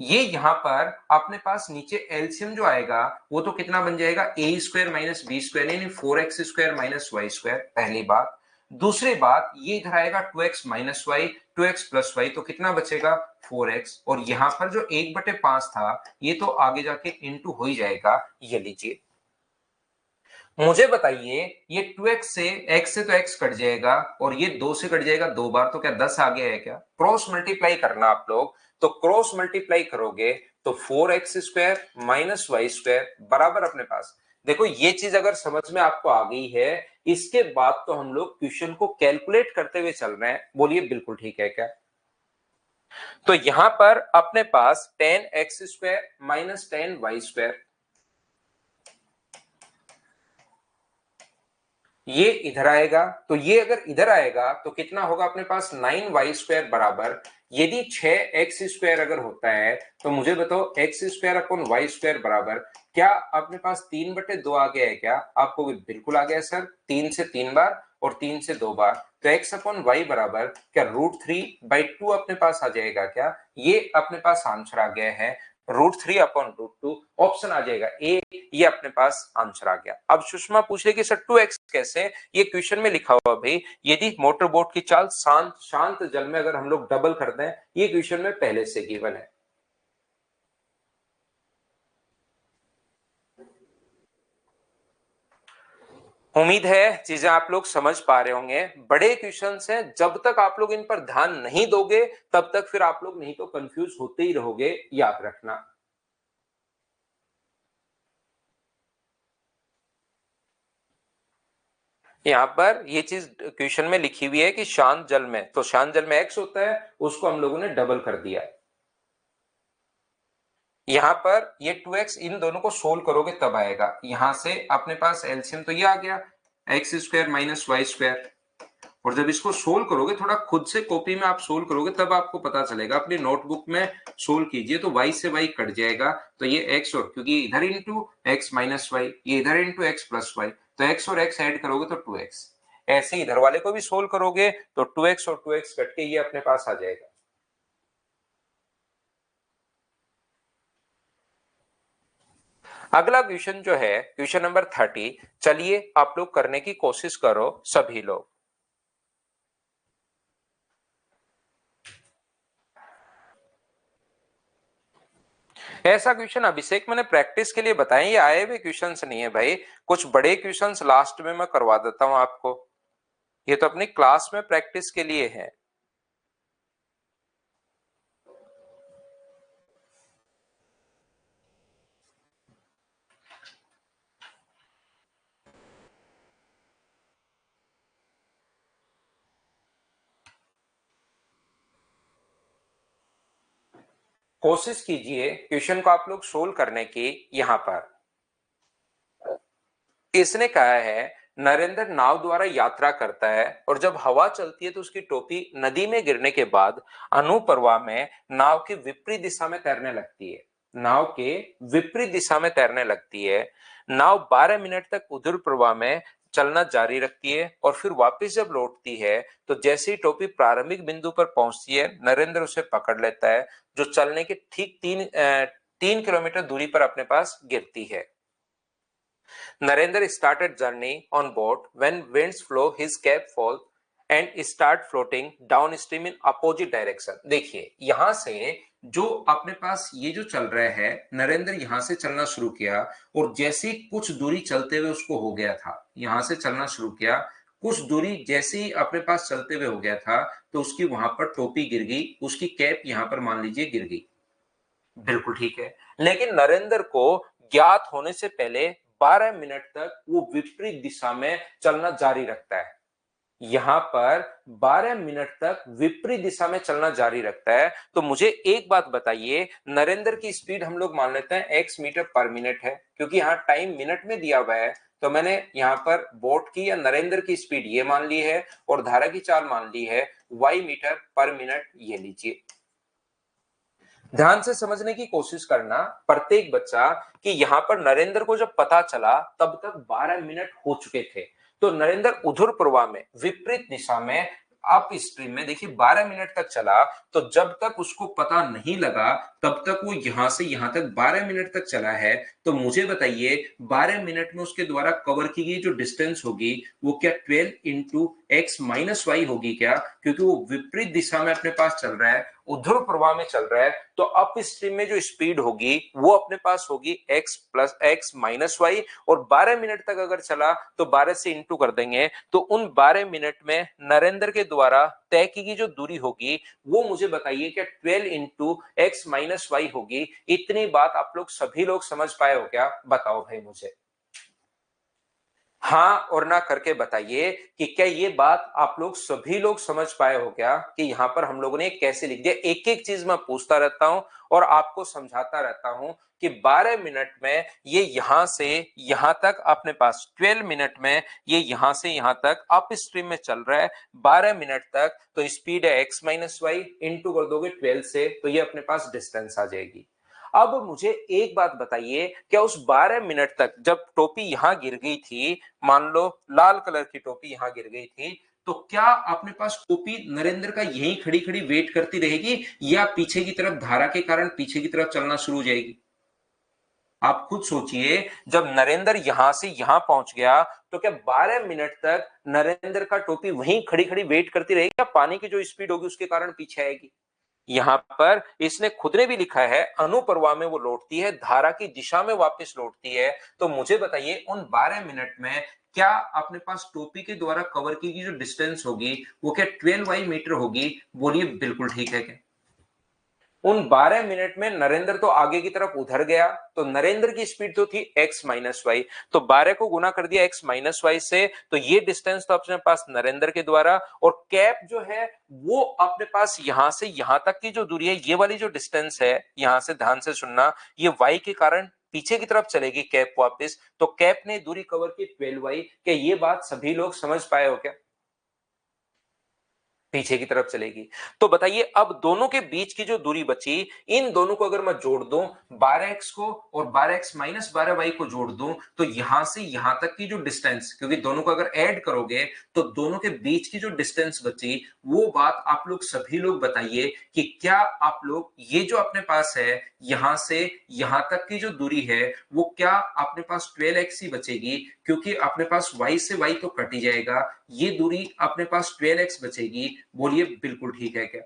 ये यहां पर अपने पास नीचे एलसीएम जो आएगा वो तो कितना बन जाएगा? ए स्क्वायर माइनस बी स्क्वायर, यानी 4x square minus Y square, पहली बात। दूसरी बात, ये इधर आएगा 2x minus Y 2x plus Y, तो कितना बचेगा? 4x। और यहां पर जो 1/5 था ये तो आगे जाके इंटू हो ही जाएगा। ये लीजिए, मुझे बताइए ये 2x से x से तो x कट जाएगा और ये 2 से कट जाएगा 2 बार, तो क्या 10 आ गया है क्या? क्रॉस मल्टीप्लाई करना आप लोग, तो क्रॉस मल्टीप्लाई करोगे तो 4x square minus Y square बराबर अपने पास। देखो ये चीज अगर समझ में आपको आ गई है, इसके बाद तो हम लोग क्वेश्चन को कैलकुलेट करते हुए चल रहे हैं। बोलिए बिल्कुल ठीक है क्या? तो यहां पर अपने पास 10x square minus 10y square, ये इधर आएगा, तो ये अगर इधर आएगा तो कितना होगा अपने पास? 9y स्क्वायर बराबर, यदि 6x स्क्वायर अगर होता है तो मुझे बताओ X square upon Y square बराबर, क्या अपने पास 3/2 आ गया है क्या? आपको भी बिल्कुल आ गया सर, 3 से 3 बार और 3 से 2 बार, तो एक्स अपॉन वाई बराबर क्या √3/2 अपने पास आ जाएगा क्या? ये अपने पास आंसर आ गया है √3/√2, ऑप्शन आ जाएगा ए। ये अपने पास आंसर आ गया। अब सुषमा पूछ रही कि सर 2x कैसे? ये क्वेश्चन में लिखा हुआ भाई, यदि मोटर बोट की चाल शांत शांत जल में अगर हम लोग डबल कर दें, ये क्वेश्चन में पहले से गिवन है। उम्मीद है चीजें आप लोग समझ पा रहे होंगे। बड़े क्वेश्चंस हैं, जब तक आप लोग इन पर ध्यान नहीं दोगे तब तक फिर आप लोग नहीं तो कंफ्यूज होते ही रहोगे, याद रखना। यहाँ पर ये चीज क्वेश्चन में लिखी हुई है कि शांत जल में, तो शांत जल में एक्स होता है, उसको हम लोगों ने डबल कर दिया। यहां पर ये 2x इन दोनों को सोल्व करोगे तब आएगा। यहां से अपने पास एलसीएम तो ये आ गया X square minus Y square, और जब इसको सोल्व करोगे, थोड़ा खुद से कॉपी में आप सोल्व करोगे, तब आपको पता चलेगा। अपनी नोटबुक में सोल्व कीजिए तो y से y कट जाएगा, तो ये x, और क्योंकि इधर इंटू x माइनस वाई, ये इधर इंटू x प्लस वाई, तो x और x ऐड करोगे तो 2x। ऐसे इधर वाले को भी सोल्व करोगे तो 2x और 2x कट के ये अपने पास आ जाएगा। अगला क्वेश्चन जो है क्वेश्चन नंबर 30, चलिए आप लोग करने की कोशिश करो सभी लोग। ऐसा क्वेश्चन अभिषेक मैंने प्रैक्टिस के लिए बताए, ये आए हुए क्वेश्चंस नहीं है भाई, कुछ बड़े क्वेश्चंस लास्ट में मैं करवा देता हूं आपको, ये तो अपनी क्लास में प्रैक्टिस के लिए है। कोशिश कीजिए क्वेश्चन को आप लोग सोल्व करने की। यहां पर इसने कहा है नरेंद्र नाव द्वारा यात्रा करता है और जब हवा चलती है तो उसकी टोपी नदी में गिरने के बाद अनुप्रवाह में नाव के विपरीत दिशा में तैरने लगती है। नाव के विपरीत दिशा में तैरने लगती है। नाव 12 मिनट तक ऊर्ध्व प्रवाह में चलना जारी रखती है और फिर वापस जब लौटती है तो जैसे ही टोपी प्रारंभिक बिंदु पर पहुंचती है, नरेंद्र उसे पकड़ लेता है, जो चलने के ठीक 3 किलोमीटर दूरी पर अपने पास गिरती है। Narendra started journey on boat when winds flow, his cap falls and start floating downstream in opposite direction। देखिए यहां से जो अपने पास ये जो चल रहा है, नरेंद्र यहां से चलना शुरू किया और जैसे कुछ दूरी चलते हुए उसको हो गया था, यहां से चलना शुरू किया, कुछ दूरी जैसे ही अपने पास चलते हुए हो गया था तो उसकी वहां पर टोपी गिर गई, उसकी कैप यहां पर मान लीजिए गिर गई। बिल्कुल ठीक है। लेकिन नरेंद्र को ज्ञात होने से पहले 12 मिनट तक वो विपरीत दिशा में चलना जारी रखता है। यहां पर 12 मिनट तक विपरीत दिशा में चलना जारी रखता है। तो मुझे एक बात बताइए, नरेंद्र की स्पीड हम लोग मान लेते हैं x मीटर पर मिनट है, क्योंकि यहाँ टाइम मिनट में दिया हुआ है, तो मैंने यहाँ पर बोट की या नरेंद्र की स्पीड ये मान ली है और धारा की चाल मान ली है y मीटर पर मिनट, ये लीजिए। ध्यान से समझने की कोशिश करना प्रत्येक बच्चा कि यहां पर नरेंद्र को जब पता चला तब तक 12 मिनट हो चुके थे। तो नरेंद्र ऊर्ध्व प्रवाह में विपरीत दिशा में अप स्ट्रीम में देखिए 12 मिनट तक चला, तो जब तक उसको पता नहीं लगा तब तक वो यहां से यहां तक 12 मिनट तक चला है। तो मुझे बताइए 12 मिनट में उसके द्वारा कवर की गई जो डिस्टेंस होगी वो क्या 12 इंटू एक्स माइनस वाई होगी क्या, क्योंकि वो विपरीत दिशा में अपने पास चल रहा है, ऊर्ध्व प्रवाह में चल रहा है, तो अप स्ट्रीम में जो स्पीड होगी वो अपने पास होगी x plus x minus y, और 12 मिनट तक अगर चला तो 12 से इंटू कर देंगे, तो उन 12 मिनट में नरेंद्र के द्वारा तय की गई जो दूरी होगी वो मुझे बताइए क्या 12 इंटू एक्स माइनस वाई होगी। इतनी बात आप लोग सभी लोग समझ पाए हो क्या, बताओ भाई मुझे। हाँ और ना करके बताइए कि क्या ये बात आप लोग सभी लोग समझ पाए हो क्या कि यहां पर हम लोगों ने कैसे लिख दिया। एक एक चीज मैं पूछता रहता हूं और आपको समझाता रहता हूं कि 12 मिनट में ये यहां से यहां तक अपने पास, 12 मिनट में ये यहां से यहां तक अप स्ट्रीम में चल रहा है 12 मिनट तक, तो स्पीड है एक्स माइनस वाई, इंटू कर दोगे 12 से तो ये अपने पास डिस्टेंस आ जाएगी। अब मुझे एक बात बताइए, क्या उस 12 मिनट तक जब टोपी यहां गिर गई थी, मान लो लाल कलर की टोपी यहां गिर गई थी, तो क्या अपने पास टोपी नरेंद्र का यहीं खड़ी खड़ी वेट करती रहेगी या पीछे की तरफ धारा के कारण पीछे की तरफ चलना शुरू हो जाएगी। आप खुद सोचिए, जब नरेंद्र यहां से यहां पहुंच गया तो क्या 12 मिनट तक नरेंद्र का टोपी वहीं खड़ी खड़ी वेट करती रहेगी या पानी की जो स्पीड होगी उसके कारण पीछे आएगी। यहां पर इसने खुद ने भी लिखा है अनुप्रवाह में वो लौटती है, धारा की दिशा में वापस लौटती है। तो मुझे बताइए उन 12 मिनट में क्या अपने पास टोपी के द्वारा कवर की गई जो डिस्टेंस होगी वो क्या 12 वाई मीटर होगी, बोलिए बिल्कुल ठीक है क्या। उन 12 मिनट में नरेंद्र तो आगे की तरफ उधर गया, तो नरेंद्र की स्पीड तो थी x माइनस वाई, तो 12 को गुना कर दिया x माइनस वाई से, तो ये डिस्टेंस तो अपने पास नरेंद्र के द्वारा, और कैप जो है वो अपने पास यहां से यहां तक की जो दूरी है, ये वाली जो डिस्टेंस है, यहां से ध्यान से सुनना, ये y के कारण पीछे की तरफ चलेगी कैप वापस, तो कैप ने दूरी कवर की 12 वाई। क्या ये बात सभी लोग समझ पाए हो क्या। पीछे की तरफ चलेगी। तो बताइए अब दोनों के बीच की जो दूरी बची, इन दोनों को अगर मैं जोड़ दूं, 12x को और 12x माइनस 12y को जोड़ दूं, तो यहां से यहां तक की जो डिस्टेंस, क्योंकि दोनों को अगर ऐड करोगे तो दोनों के बीच की जो डिस्टेंस बची, वो बात आप लोग सभी लोग बताइए कि क्या आप लोग ये जो अपने पास है यहां से यहां तक की जो दूरी है, वो क्या अपने पास 12x ही बचेगी, क्योंकि अपने पास y से y तो कट ही जाएगा, ये दूरी अपने पास 12x बचेगी। बोलिए बिल्कुल ठीक है क्या?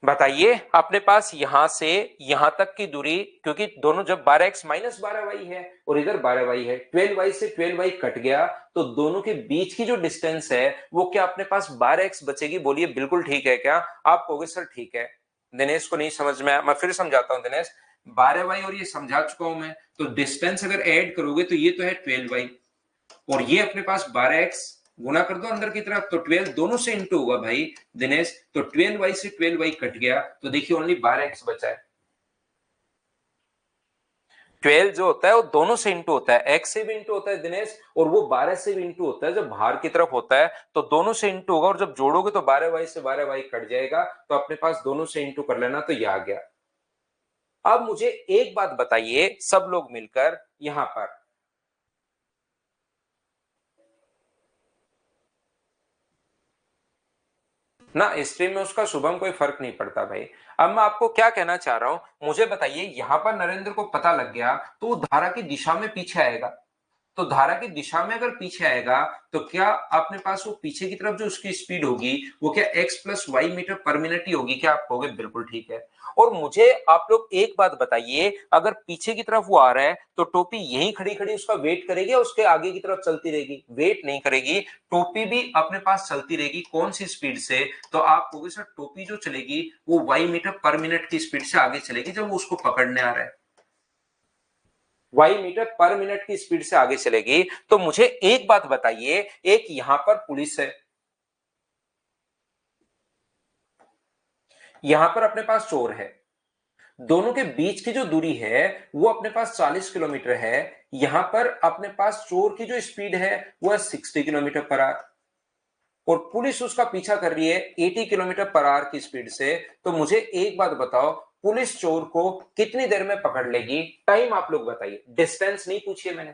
बताइए अपने पास यहां से यहां तक की दूरी, क्योंकि दोनों जब 12x माइनस 12y है और इधर 12y है, 12y से 12y कट गया, तो दोनों के बीच की जो डिस्टेंस है वो क्या अपने पास 12x बचेगी? बोलिए बिल्कुल ठीक है क्या? आप कहोगे सर ठीक है। दिनेश को नहीं समझ में आया, मैं फिर समझाता हूं दिनेश। 12y और ये समझा चुका हूं मैं, तो डिस्टेंस अगर ऐड करोगे तो ये तो है 12y, और ये अपने पास 12x, गुना कर दो अंदर की तरफ तो 12 दोनों से इंटू होगा भाई दिनेश, तो 12y से 12y कट गया, तो देखिए ओनली 12x बचा है। 12 जो होता है वो दोनों से इंटू होता है, x से भी इंटू होता है दिनेश, और वो 12 से भी इंटू होता है। जब बाहर की तरफ होता है तो दोनों से इंटू होगा, और जब जोड़ोगे तो 12y से 12y कट जाएगा, तो अपने पास दोनों से इंटू कर लेना, तो ये आ गया। अब मुझे एक बात बताइए सब लोग मिलकर यहां पर, ना स्ट्रीम में उसका शुभम कोई फर्क नहीं पड़ता भाई। अब मैं आपको क्या कहना चाह रहा हूं, मुझे बताइए यहां पर नरेंद्र को पता लग गया तो वो धारा की दिशा में पीछे आएगा, तो धारा की दिशा में अगर पीछे आएगा तो क्या अपने पास वो पीछे की तरफ जो उसकी स्पीड होगी वो क्या x plus Y metre per minute ही होगी? क्या आप कहोगे बिल्कुल ठीक है। और मुझे आप लोग एक बात बताइए, अगर पीछे की तरफ वो आ रहा है तो टोपी यहीं खड़ी खड़ी उसका वेट करेगी या उसके आगे की तरफ चलती रहेगी? वेट नहीं करेगी, टोपी भी अपने पास चलती रहेगी। कौन सी स्पीड से? तो आप कहोगे सर टोपी जो चलेगी वो वाई मीटर पर मिनट की स्पीड से आगे चलेगी जब वो उसको पकड़ने आ रहा है, वाई मीटर पर मिनट की स्पीड से आगे चलेगी। तो मुझे एक बात बताइए, एक यहां पर पुलिस है, यहां पर अपने पास चोर है, दोनों के बीच की जो दूरी है वो अपने पास 40 किलोमीटर है, यहां पर अपने पास चोर की जो स्पीड है वो है 60 किलोमीटर पर आवर, और पुलिस उसका पीछा कर रही है 80 किलोमीटर पर आवर की स्पीड से। तो मुझे एक बात बताओ, पुलिस चोर को कितनी देर में पकड़ लेगी? टाइम आप लोग बताइए, डिस्टेंस नहीं पूछिए मैंने,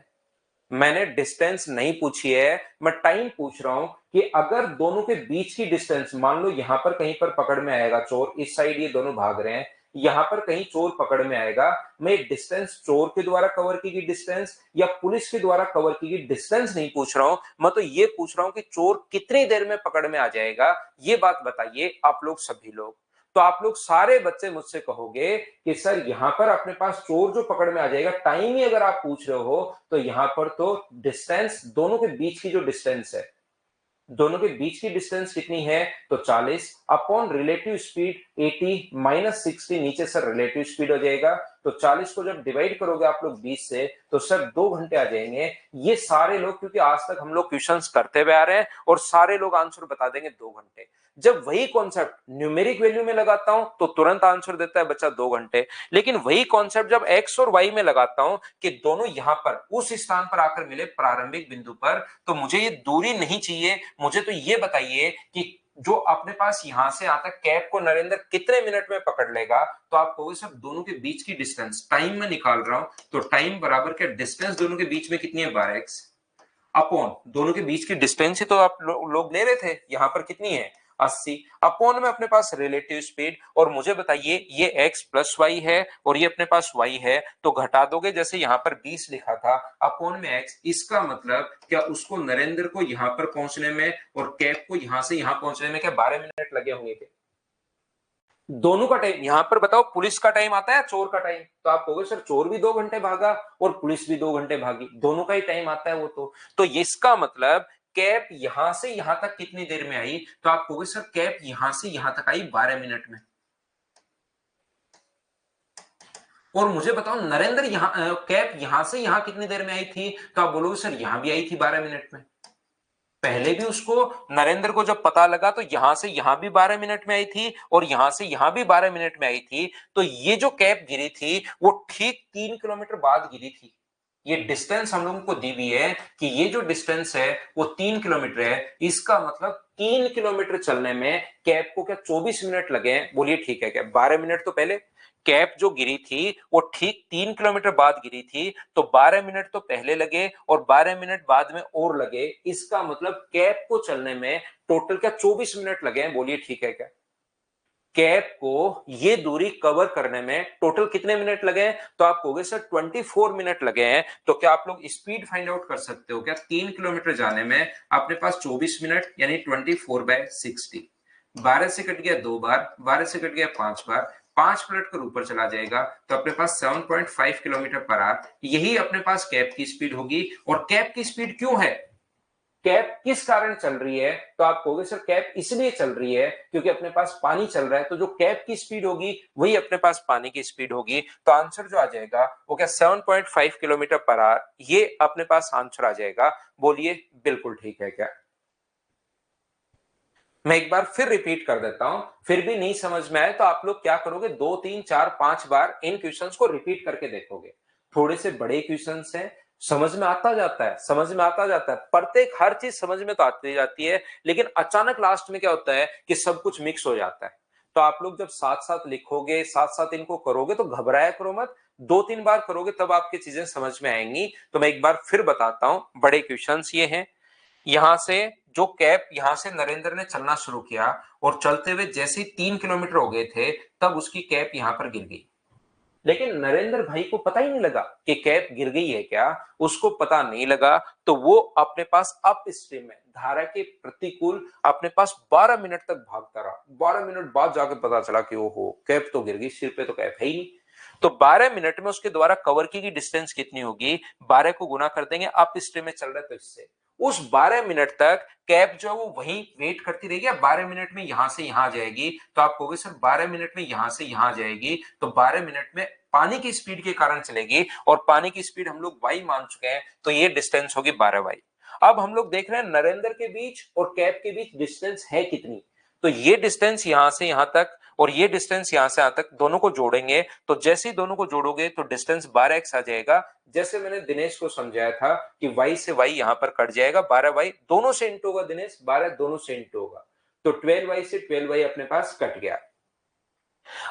मैंने डिस्टेंस नहीं पूछी है, मैं टाइम पूछ रहा हूं कि अगर दोनों के बीच की डिस्टेंस, मान लो यहां पर कहीं पर पकड़ में आएगा चोर, इस साइड ये दोनों भाग रहे हैं, यहां पर कहीं चोर पकड़ में आएगा, मैं डिस्टेंस चोर के द्वारा कवर की गई डिस्टेंस या पुलिस के द्वारा कवर की गई डिस्टेंस नहीं पूछ रहा हूं, मैं तो ये पूछ रहा हूं कि चोर कितनी देर में पकड़ में आ जाएगा, ये बात बताइए आप लोग सभी लोग। तो आप लोग सारे बच्चे मुझसे कहोगे कि सर यहां पर अपने पास चोर जो पकड़ में आ जाएगा, टाइम ही अगर आप पूछ रहे हो तो यहां पर तो डिस्टेंस, दोनों के बीच की जो डिस्टेंस है, दोनों के बीच की डिस्टेंस कितनी है? तो 40 अपॉन रिलेटिव स्पीड 80 माइनस 60, नीचे सर रिलेटिव स्पीड हो जाएगा, तो 40 को जब डिवाइड करोगे आप लोग 20 से तो सर 2 घंटे आ जाएंगे। ये सारे लोग, क्योंकि आज तक हम लोग क्वेश्चंस करते हुए आ रहे हैं और सारे लोग आंसर बता देंगे 2 घंटे। जब वही कॉन्सेप्ट न्यूमेरिक वैल्यू में लगाता हूं तो तुरंत आंसर देता है बच्चा 2 घंटे, लेकिन वही कॉन्सेप्ट जब एक्स और वाई में लगाता हूं कि दोनों यहां पर उस स्थान पर आकर मिले प्रारंभिक बिंदु पर, तो मुझे ये दूरी नहीं चाहिए, मुझे तो ये बताइए कि जो अपने पास यहां से आता कैप को नरेंद्र कितने मिनट में पकड़ लेगा? तो आप कहोगे सब दोनों के बीच की डिस्टेंस, टाइम में निकाल रहा हूं, तो टाइम बराबर क्या, डिस्टेंस दोनों के बीच में कितनी है 12x, अपॉन दोनों के बीच की डिस्टेंस ही तो आप लोग ले रहे थे, यहां पर कितनी है 80, अपॉन में अपने पास रिलेटिव स्पीड, और मुझे बताइए ये x प्लस वाई है और ये अपने पास y है, तो घटा दोगे, जैसे यहां पर 20 लिखा था अपॉन में x, इसका मतलब क्या उसको नरेंद्र को यहां पर पहुंचने में और कैप को यहां से यहां पहुंचने में क्या 12 मिनट लगे होंगे थे? दोनों का टाइम यहां पर बताओ, पुलिस का टाइम आता है चोर का टाइम? तो आप कहोगे सर चोर भी 2 घंटे भागा और पुलिस भी 2 घंटे भागी, दोनों का ही टाइम आता है वो तो इसका मतलब कैप यहां से यहां तक कितनी देर में आई? तो आप कहोगे सर कैप यहां से यहां तक आई 12 मिनट में। और मुझे बताओ नरेंद्र यहाँ कैप यहां से यहां कितनी देर में आई थी? तो आप बोलोगे सर यहां भी आई थी 12 मिनट में। पहले भी उसको, नरेंद्र को जब पता लगा तो यहां से यहां भी 12 मिनट में आई थी और यहां से यहां भी 12 मिनट में आई थी, तो ये जो कैप गिरी थी वो ठीक 3 किलोमीटर बाद गिरी थी। ये डिस्टेंस हम लोगों को दी हुई है कि ये जो डिस्टेंस है वो 3 किलोमीटर है, इसका मतलब 3 किलोमीटर चलने में कैप को क्या 24 मिनट लगे? बोलिए ठीक है क्या? 12 मिनट तो पहले कैप जो गिरी थी वो ठीक 3 किलोमीटर बाद गिरी थी, तो 12 मिनट तो पहले लगे और 12 मिनट बाद में और लगे, इसका मतलब कैप को चलने में टोटल क्या 24 मिनट लगे हैं? बोलिए ठीक है क्या? कैप को ये दूरी कवर करने में टोटल कितने मिनट लगे हैं? तो आप कहोगे सर 24 मिनट लगे हैं, तो क्या आप लोग स्पीड फाइंड आउट कर सकते हो क्या? 3 किलोमीटर जाने में अपने पास 24 मिनट यानी 24/60, 12 से कट गया 2 बार, 12 से कट गया 5 बार, 5 पलट कर ऊपर चला जाएगा तो अपने पास 7.5 किलोमीटर पर आवर, यही अपने पास कैप की स्पीड होगी। और कैप की स्पीड क्यों है, कैप किस कारण चल रही है? तो आप कहोगे सर कैप इसलिए चल रही है क्योंकि अपने पास पानी चल रहा है, तो जो कैप की स्पीड होगी वही अपने पास पानी की स्पीड होगी। तो आंसर जो आ जाएगा वो क्या 7.5 किलोमीटर पर आवर, ये अपने पास आंसर आ जाएगा। बोलिए बिल्कुल ठीक है क्या? मैं एक बार फिर रिपीट कर देता हूं, फिर भी नहीं समझ में आए तो आप लोग क्या करोगे, 2 3 4 5 बार इन क्वेश्चंस को रिपीट करके देखोगे। थोड़े से बड़े क्वेश्चंस हैं, समझ में आता जाता है, समझ में आता जाता है, प्रत्येक हर चीज समझ में तो आती जाती है, लेकिन अचानक लास्ट में क्या होता है कि सब कुछ मिक्स हो जाता है। तो आप लोग जब साथ साथ लिखोगे, साथ साथ इनको करोगे तो घबराया करो मत, 2 3 बार करोगे तब आपकी चीजें समझ में आएंगी। तो मैं एक बार फिर बताता हूं, बड़े क्वेश्चंस ये हैं। यहां से जो कैप, यहां से नरेंद्र ने चलना शुरू किया और चलते हुए जैसे ही 3 किलोमीटर हो गए थे तब उसकी कैप यहां पर गिर गई, लेकिन नरेंद्र भाई को पता ही नहीं लगा कि कैप गिर गई है क्या, उसको पता नहीं लगा। तो वो अपने पास अप स्ट्रीम में धारा के प्रतिकूल अपने पास 12 मिनट तक भागता रहा। 12 मिनट बाद जाकर पता चला कि ओहो कैप तो गिर गई, सिर पे तो कैप है ही नहीं। तो 12 मिनट में उसके द्वारा कवर की गई डिस्टेंस कितनी होगी, 12 को गुना कर देंगे, अप स्ट्रीम में चल रहा है तो इससे उस 12 मिनट तक कैप जो है वो वहीं वेट करती रहेगी। 12 मिनट में यहां से यहां जाएगी, तो आप कहोगे सर 12 मिनट में यहां से यहां जाएगी, तो 12 मिनट में पानी की स्पीड के कारण चलेगी और पानी की स्पीड हम लोग वाई मान चुके हैं, तो ये डिस्टेंस होगी 12 वाई। अब हम लोग देख रहे हैं नरेंद्र के बीच और कैप के बीच डिस्टेंस है कितनी, तो ये डिस्टेंस यहां से यहां तक और ये डिस्टेंस यहां से यहां तक, दोनों को जोड़ेंगे तो जैसे ही दोनों को जोड़ोगे तो डिस्टेंस 12x आ जाएगा। जैसे मैंने दिनेश को समझाया था कि y से y यहां पर कट जाएगा, 12y दोनों से इंटू होगा, दिनेश 12 दोनों से इंटू होगा, तो 12y से 12y अपने पास कट गया।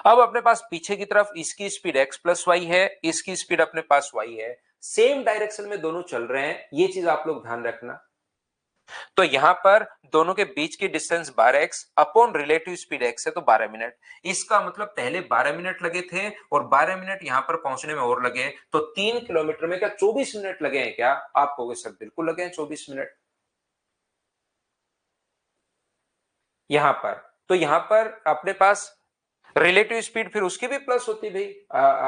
अब अपने पास पीछे की तरफ इसकी स्पीड x प्लस वाई है, इसकी स्पीड अपने पास y है, सेम डायरेक्शन में दोनों चल रहे हैं, ये चीज आप लोग ध्यान रखना। तो यहां पर दोनों के बीच की distance 12x upon relative speed x है, तो 12 मिनट। इसका मतलब पहले 12 मिनट लगे थे और 12 मिनट यहां पर पहुंचने में और लगे, तो 3 किलोमीटर में क्या 24 मिनट लगे हैं क्या? आप कहोगे सर बिल्कुल लगे हैं 24 मिनट यहां पर। तो यहां पर अपने पास रिलेटिव स्पीड फिर उसकी भी प्लस होती भाई।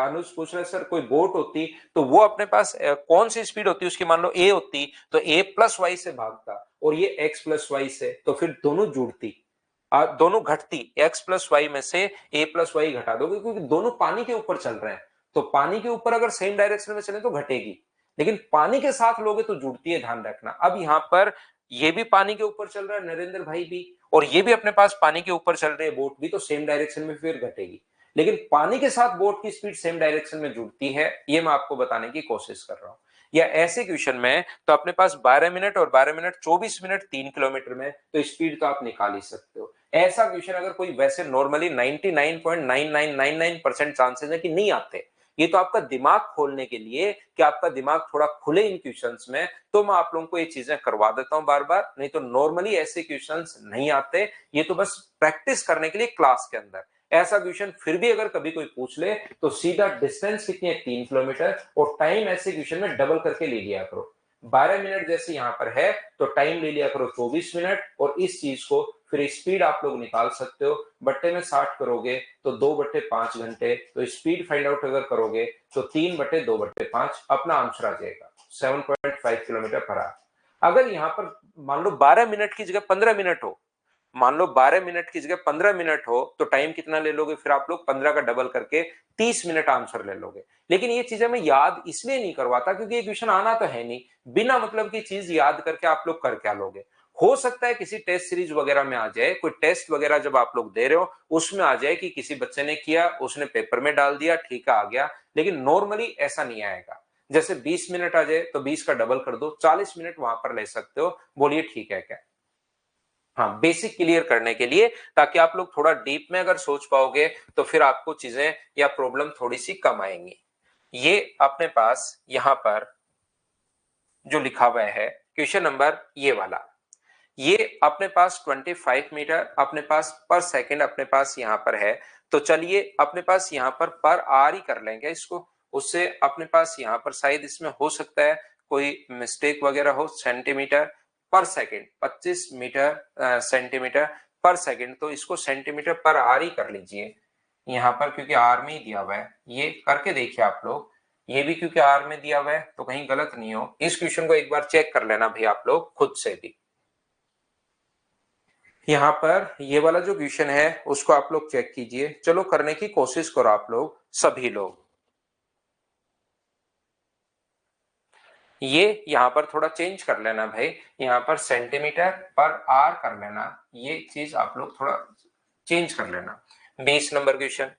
अनुज पूछ रहे सर कोई बोट होती तो वो अपने पास कौन सी स्पीड होती, उसकी मान लो ए होती, तो ए प्लस वाई से भागता और ये एक्स प्लस वाई से, तो फिर दोनों जुड़ती, दोनों घटती, एक्स प्लस वाई में से ए प्लस वाई घटा दोगे क्योंकि दोनों पानी के ऊपर चल रहे हैं, तो पानी के ऊपर अगर सेम डायरेक्शन में चले तो घटेगी, लेकिन पानी के साथ लोगे तो जुड़ती है, ध्यान रखना। अब यहां पर ये भी पानी के ऊपर चल रहा है नरेंद्र भाई भी, और ये भी अपने पास पानी के ऊपर चल रही है बोट भी, तो सेम डायरेक्शन में फिर घटेगी, लेकिन पानी के साथ बोट की स्पीड सेम डायरेक्शन में जुड़ती है, ये मैं आपको बताने की कोशिश कर रहा हूं। या ऐसे क्वेश्चन में तो अपने पास 12 मिनट और 12 मिनट 24 मिनट 3 किलोमीटर में, तो स्पीड तो आप निकाल ही सकते हो। ऐसा क्वेश्चन अगर कोई वैसे नॉर्मली 99.9999% चांसेस है कि नहीं आते, ये तो आपका दिमाग खोलने के लिए कि आपका दिमाग थोड़ा खुले इन क्वेश्चंस में, तो मैं आप लोगों को ये चीजें करवा देता हूं बार बार, नहीं तो नॉर्मली ऐसे क्वेश्चंस नहीं आते, ये तो बस प्रैक्टिस करने के लिए क्लास के अंदर। ऐसा क्वेश्चन फिर भी अगर कभी कोई पूछ ले तो सीधा डिस्टेंस कितनी है 3 किलोमीटर, और टाइम ऐसे क्वेश्चन में डबल करके ले लिया करो। 12 मिनट जैसे यहां पर है तो टाइम ले लिया करो 24 मिनट, और इस चीज को फिर स्पीड आप लोग निकाल सकते हो, बट्टे में 60 करोगे तो 2/5 घंटे, तो स्पीड फाइंड आउट अगर करोगे तो 3/2/5 अपना आंसर आ जाएगा 7.5 किलोमीटर पर आवर। अगर यहां पर मान लो 12 मिनट की जगह 15 मिनट हो, मान लो 12 मिनट की जगह 15 मिनट हो, तो टाइम कितना ले लोगे फिर आप लोग 15 का डबल करके 30 मिनट आंसर ले लोगे। लेकिन ये चीजें मैं याद इसलिए नहीं करवाता क्योंकि ये क्वेश्चन आना तो है नहीं, बिना मतलब की चीज याद करके आप लोग कर क्या लोगे। हो सकता है किसी टेस्ट सीरीज वगैरह में आ जाए, कोई टेस्ट वगैरह जब आप लोग दे रहे हो उसमें आ जाए कि किसी बच्चे ने किया, उसने पेपर में डाल दिया, ठीक है आ गया, लेकिन नॉर्मली ऐसा नहीं आएगा। जैसे 20 मिनट आ जाए तो 20 का डबल कर दो, 40 मिनट वहां पर ले सकते हो। बोलिए ठीक है क्या? हाँ, बेसिक क्लियर करने के लिए, ताकि आप लोग थोड़ा डीप में अगर सोच पाओगे तो फिर आपको चीजें या प्रॉब्लम थोड़ी सी कम आएंगी। ये अपने पास यहां पर जो लिखा हुआ है क्वेश्चन नंबर ये वाला, ये अपने पास 25 मीटर अपने पास पर सेकंड अपने पास यहां पर है। तो चलिए अपने पास यहां पर आर ही कर लेंगे इसको, उससे अपने पास यहां पर शायद इसमें हो सकता है कोई मिस्टेक वगैरह हो। सेंटीमीटर पर सेकंड 25 मीटर सेंटीमीटर पर सेकंड, तो इसको सेंटीमीटर पर आर ही कर लीजिए यहां पर, क्योंकि आर में ही दिया हुआ है। ये करके देखिए आप लोग, ये भी क्योंकि आर में दिया हुआ है तो कहीं गलत नहीं हो। इस क्वेश्चन को एक बार चेक कर लेना भाई आप लोग खुद से भी। यहाँ पर ये वाला जो क्वेश्चन है उसको आप लोग चेक कीजिए, चलो करने की कोशिश करो आप लोग सभी लोग। ये यहाँ पर थोड़ा चेंज कर लेना भाई, यहाँ पर सेंटीमीटर पर आर कर लेना, ये चीज आप लोग थोड़ा चेंज कर लेना। 20 नंबर क्वेश्चन,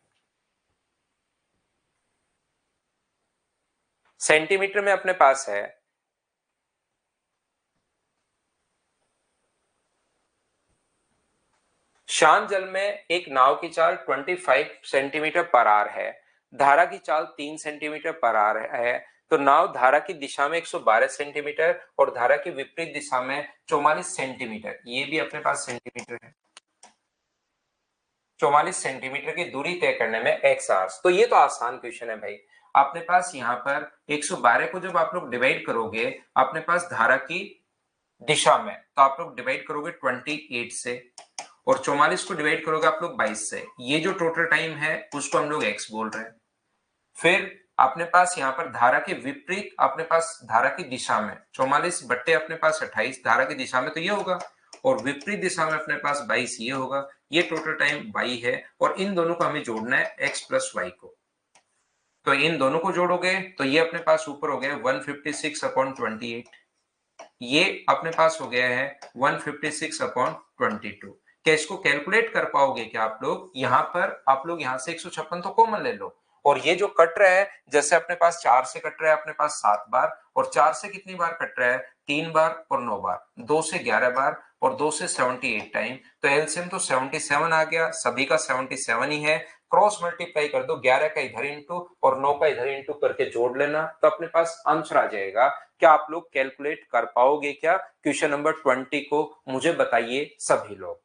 सेंटीमीटर में अपने पास है शांत जल में एक नाव की चाल 25 सेंटीमीटर पर आर है, धारा की चाल 3 सेंटीमीटर पर आर है। तो नाव धारा की दिशा में 112 सेंटीमीटर और धारा की विपरीत दिशा में 44 सेंटीमीटर, ये भी अपने पास सेंटीमीटर है, 44 सेंटीमीटर की दूरी तय करने में एक्स आवर्स। तो ये तो आसान क्वेश्चन है भाई। अपने पास यहाँ पर 112 को जब आप लोग डिवाइड करोगे अपने पास धारा की दिशा में, तो आप लोग डिवाइड करोगे 28 से, और 44 को डिवाइड करोगे आप लोग 22 से। ये जो टोटल टाइम है उसको हम लोग एक्स बोल रहे हैं। फिर अपने पास यहाँ पर धारा के विपरीत अपने पास धारा की दिशा में 44 बट्टे अपने पास 28 धारा की दिशा में तो ये होगा, और विपरीत दिशा में अपने पास 22 ये होगा। ये टोटल टाइम y है, और इन दोनों को हमें जोड़ना है x प्लस वाई को। तो इन दोनों को जोड़ोगे तो ये अपने पास ऊपर हो गया 156/28, ये अपने पास हो गया है 156/22। क्या इसको कैलकुलेट कर पाओगे क्या आप लोग? यहाँ पर आप लोग यहाँ से 156 तो कॉमन ले लो, और ये जो कट रहा है जैसे अपने पास 4 से कट रहा है अपने पास 7 बार, और 4 से कितनी बार कट रहा है 3 बार और 9 बार, 2 से 11 बार और 2 से 78 टाइम। तो एलसीएम तो 77 आ गया, सभी का 77 ही है। क्रॉस मल्टीप्लाई कर दो, 11 का इधर इंटू और 9 का इधर इंटू करके जोड़ लेना, तो अपने पास आंसर आ जाएगा। क्या आप लोग कैलकुलेट कर पाओगे क्या क्वेश्चन नंबर 20 को? मुझे बताइए सभी लोग।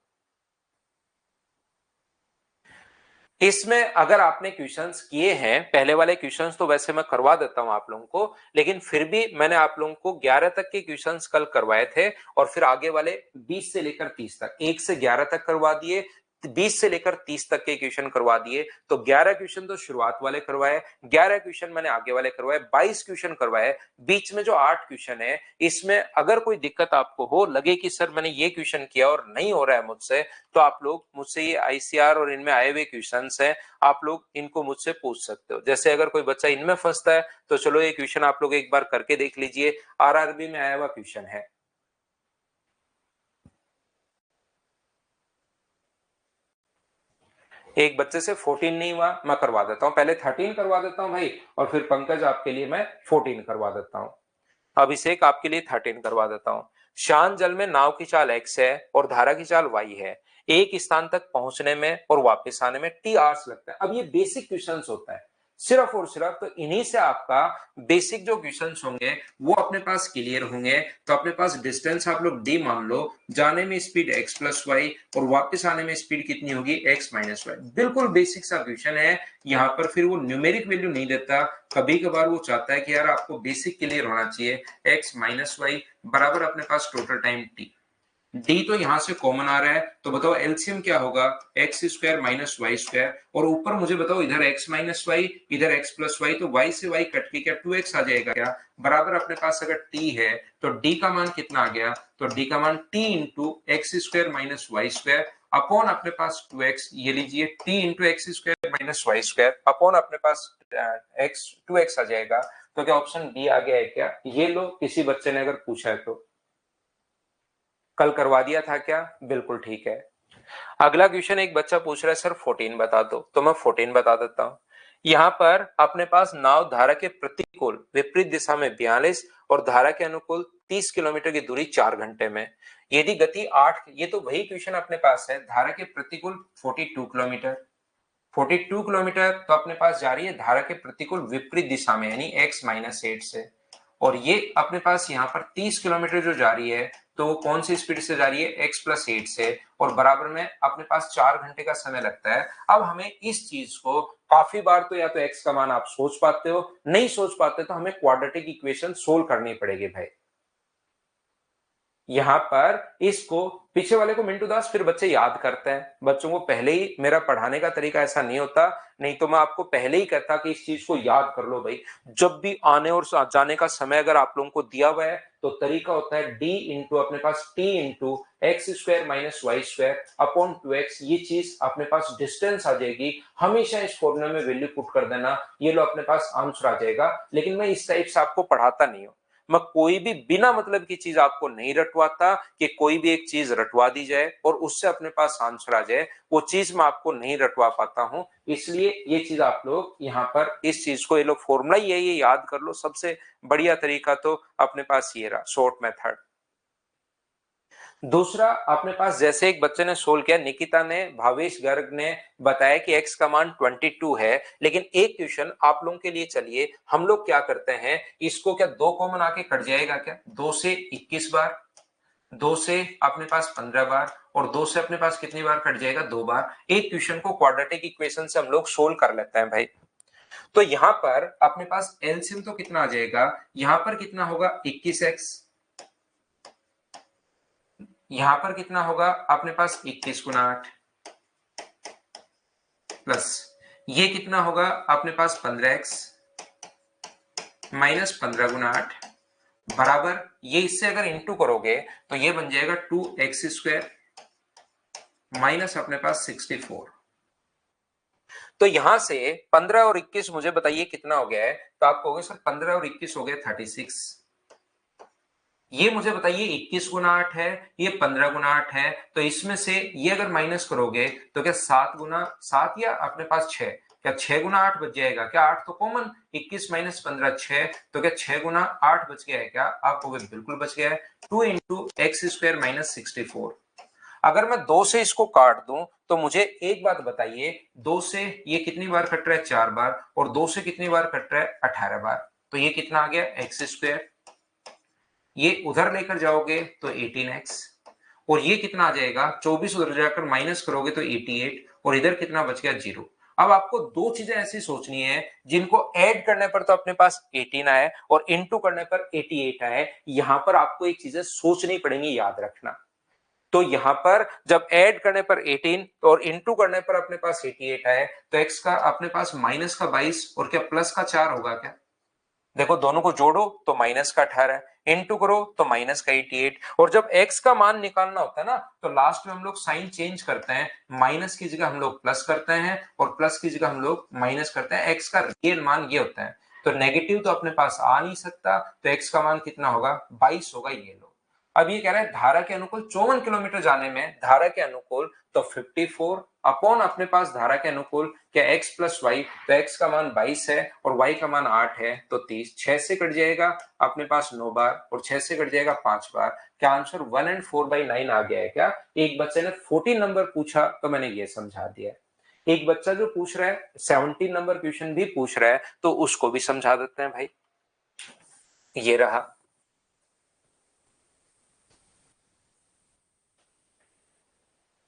इसमें अगर आपने क्वेश्चंस किए हैं, पहले वाले क्वेश्चंस तो वैसे मैं करवा देता हूं आप लोगों को, लेकिन फिर भी मैंने आप लोगों को 11 तक के क्वेश्चंस कल करवाए थे, और फिर आगे वाले 20 से लेकर 30 तक, 1 से 11 तक करवा दिए, 20 से लेकर 30 तक के क्वेश्चन करवा दिए। तो 11 क्वेश्चन तो शुरुआत वाले करवाए, 11 क्वेश्चन मैंने आगे वाले करवाए, 22 क्वेश्चन करवाए। बीच में जो 8 क्वेश्चन है इसमें अगर कोई दिक्कत आपको हो, लगे कि सर मैंने ये क्वेश्चन किया और नहीं हो रहा है मुझसे, तो आप लोग मुझसे ये आईसीआर और इनमें आए हुए क्वेश्चंस हैं, आप लोग इनको मुझसे पूछ सकते हो। जैसे अगर कोई बच्चा इनमें फंसता है तो चलो ये क्वेश्चन आप लोग एक बार करके देख लीजिए, आरआरबी में आया हुआ क्वेश्चन है। एक बच्चे से 14 नहीं हुआ, मैं करवा देता हूं, पहले 13 करवा देता हूं भाई, और फिर पंकज आपके लिए मैं 14 करवा देता हूं। अभिषेक आपके लिए 13 करवा देता हूं। शांत जल में नाव की चाल x है और धारा की चाल y है, एक स्थान तक पहुंचने में और वापस आने में t आवर्स लगता है। अब ये बेसिक क्वेश्चंस होता है सिर्फ और सिर्फ, तो इन्हीं से आपका बेसिक जो क्वेश्चंस होंगे वो अपने पास क्लियर होंगे। तो अपने पास डिस्टेंस आप लोग d मान लो, जाने में स्पीड x प्लस वाई और वापस आने में स्पीड कितनी होगी x माइनस वाई। बिल्कुल बेसिक सा क्वेश्चन है। यहाँ पर फिर वो न्यूमेरिक वैल्यू नहीं देता, कभी कभार वो चाहता है कि यार आपको बेसिक क्लियर होना चाहिए। x माइनस वाई बराबर अपने पास टोटल टाइम t, d तो यहां से कॉमन आ रहा है, तो बताओ एलसीएम क्या होगा, x square minus Y square, और ऊपर मुझे बताओ इधर x माइनस वाई इधर x प्लस वाई, तो y से y कट के क्या 2x आ जाएगा क्या, बराबर अपने पास अगर t है तो d का मान कितना आ गया, तो d का मान t into x square minus Y square upon अपने पास 2x, ये लीजिए t into x square minus Y square upon अपने पास x 2x आ जाएगा। तो क्या ऑप्शन बी आ गया है क्या? ये लो, किसी बच्चे ने अगर पूछा है तो कल करवा दिया था क्या? बिल्कुल ठीक है। अगला क्वेश्चन एक बच्चा पूछ रहा है सर 14 बता दो, तो मैं 14 बता देता हूं। यहाँ पर अपने पास नाव धारा के प्रतिकूल विपरीत दिशा में 42 और धारा के अनुकूल 30 किलोमीटर की दूरी 4 घंटे में। यदि गति 8, ये तो वही क्वेश्चन अपने पास है, धारा के प्रतिकूल 42 किलोमीटर, 42 किलोमीटर तो अपने पास जा रही है धारा के प्रतिकूल विपरीत दिशा में यानी x-8 से, और ये अपने पास यहाँ पर 30 किलोमीटर जो जा रही है तो वो कौन सी स्पीड से जा रही है, x+8 से, और बराबर में अपने पास 4 घंटे का समय लगता है। अब हमें इस चीज को काफी बार तो या तो x का मान आप सोच पाते हो, नहीं सोच पाते तो हमें क्वाड्रेटिक इक्वेशन सोल्व करनी पड़ेगी भाई। यहां पर इसको पीछे वाले को मिंटू दास फिर बच्चे याद करते हैं, बच्चों को पहले ही, मेरा पढ़ाने का तरीका ऐसा नहीं होता, नहीं तो मैं आपको पहले ही कहता कि इस चीज को याद कर लो भाई। जब भी आने और जाने का समय अगर आप लोगों को दिया हुआ है तो तरीका होता है d इंटू अपने पास t into x square minus Y square upon 2x, ये चीज अपने पास डिस्टेंस आ जाएगी, हमेशा इस फॉर्मूला में वैल्यू पुट कर देना, ये लो अपने पास आंसर आ जाएगा। लेकिन मैं इस टाइप से आपको पढ़ाता नहीं हूं, मैं कोई भी बिना मतलब की चीज आपको नहीं रटवाता कि कोई भी एक चीज रटवा दी जाए और उससे अपने पास आंसर आ जाए, वो चीज मैं आपको नहीं रटवा पाता हूं। इसलिए ये चीज आप लोग यहाँ पर इस चीज को, ये लोग फॉर्मूला ही है, ये याद कर लो। सबसे बढ़िया तरीका तो अपने पास ये रहा, शॉर्ट मेथड। दूसरा अपने पास जैसे एक बच्चे ने सोल्व किया, निकिता ने, भावेश गर्ग ने बताया कि x का मान 22 है, लेकिन एक क्वेश्चन आप लोगों के लिए, चलिए हम लोग क्या करते हैं, इसको क्या 2 कॉमन आके कट जाएगा क्या, 2 से 21 बार, 2 से अपने पास 15 बार, और 2 से अपने पास कितनी बार कट जाएगा, 2 बार। एक क्वेश्चन को क्वाड्रेटिक इक्वेशन से हम लोग सोल्व कर लेते हैं भाई। तो यहां पर अपने पास एलसीएम तो कितना आ जाएगा, यहां पर कितना होगा 21x, यहां पर कितना होगा अपने पास 21 गुना 8, प्लस ये कितना होगा अपने पास 15x माइनस 15 गुना 8, बराबर ये इससे अगर इंटू करोगे तो ये बन जाएगा 2x स्क्वायर माइनस अपने पास 64। तो यहां से 15 और 21 मुझे बताइए कितना हो गया है, तो आप कहोगे सर 15 और 21 हो गया 36। ये मुझे बताइए 21 गुना 8 है, ये 15 गुना 8 है, तो इसमें से ये अगर माइनस करोगे तो क्या 7 गुना 7 या अपने पास 6, क्या 6 गुना 8 बच जाएगा क्या, 8 तो कॉमन, 21 माइनस 15 6, तो क्या 6 गुना 8 बच गया है क्या, आप कहोगे बिल्कुल बच गया है, 2 इंटू एक्स स्क्वायर माइनस 64। अगर मैं 2 से इसको काट दूं तो मुझे एक बात बताइए, 2 से ये कितनी बार कट रहा है, 4 बार, और 2 से कितनी बार कट रहा है, 18 बार, तो ये कितना आ गया एक्स स्क्वायर, ये उधर लेकर जाओगे तो 18x, और ये कितना आ जाएगा 24, उधर जाकर माइनस करोगे तो 88, और इधर कितना बच गया 0। अब आपको दो चीजें ऐसी सोचनी है जिनको ऐड करने पर तो अपने पास 18 आए और इनटू करने पर 88 आए, यहां पर आपको एक चीजें सोचनी पड़ेंगी, याद रखना। तो यहां पर जब ऐड करने पर 18 और इनटू करने पर अपने पास 88 आए तो x का अपने पास माइनस का 22 और क्या प्लस का 4 होगा क्या, देखो दोनों को जोड़ो तो माइनस का 18, इनटू करो तो माइनस का 88, और जब x का मान निकालना होता है ना तो लास्ट में हम लोग साइन चेंज करते हैं, माइनस की जगह हम लोग प्लस करते हैं और प्लस की जगह हम लोग माइनस करते हैं, x का रियल मान ये होता है, तो नेगेटिव तो अपने पास आ नहीं सकता, तो x का मान कितना होगा 22 होगा, ये लो। अब ये कह रहा है धारा के अनुकूल 54 किलोमीटर जाने में, धारा के अनुकूल तो 54 अपॉन अपने पास धारा के अनुकूल क्या x प्लस वाई, तो x का मान 22 है और y का मान 8 है, तो 30, 6 से कट जाएगा अपने पास 9 बार और 6 से कट जाएगा 5 बार, क्या आंसर 1 and 4/9 आ गया है क्या। एक बच्चे ने 14 नंबर पूछा तो मैंने ये समझा दिया, एक बच्चा जो पूछ रहा है 17 नंबर क्वेश्चन भी पूछ रहा है तो उसको भी समझा देते हैं भाई। ये रहा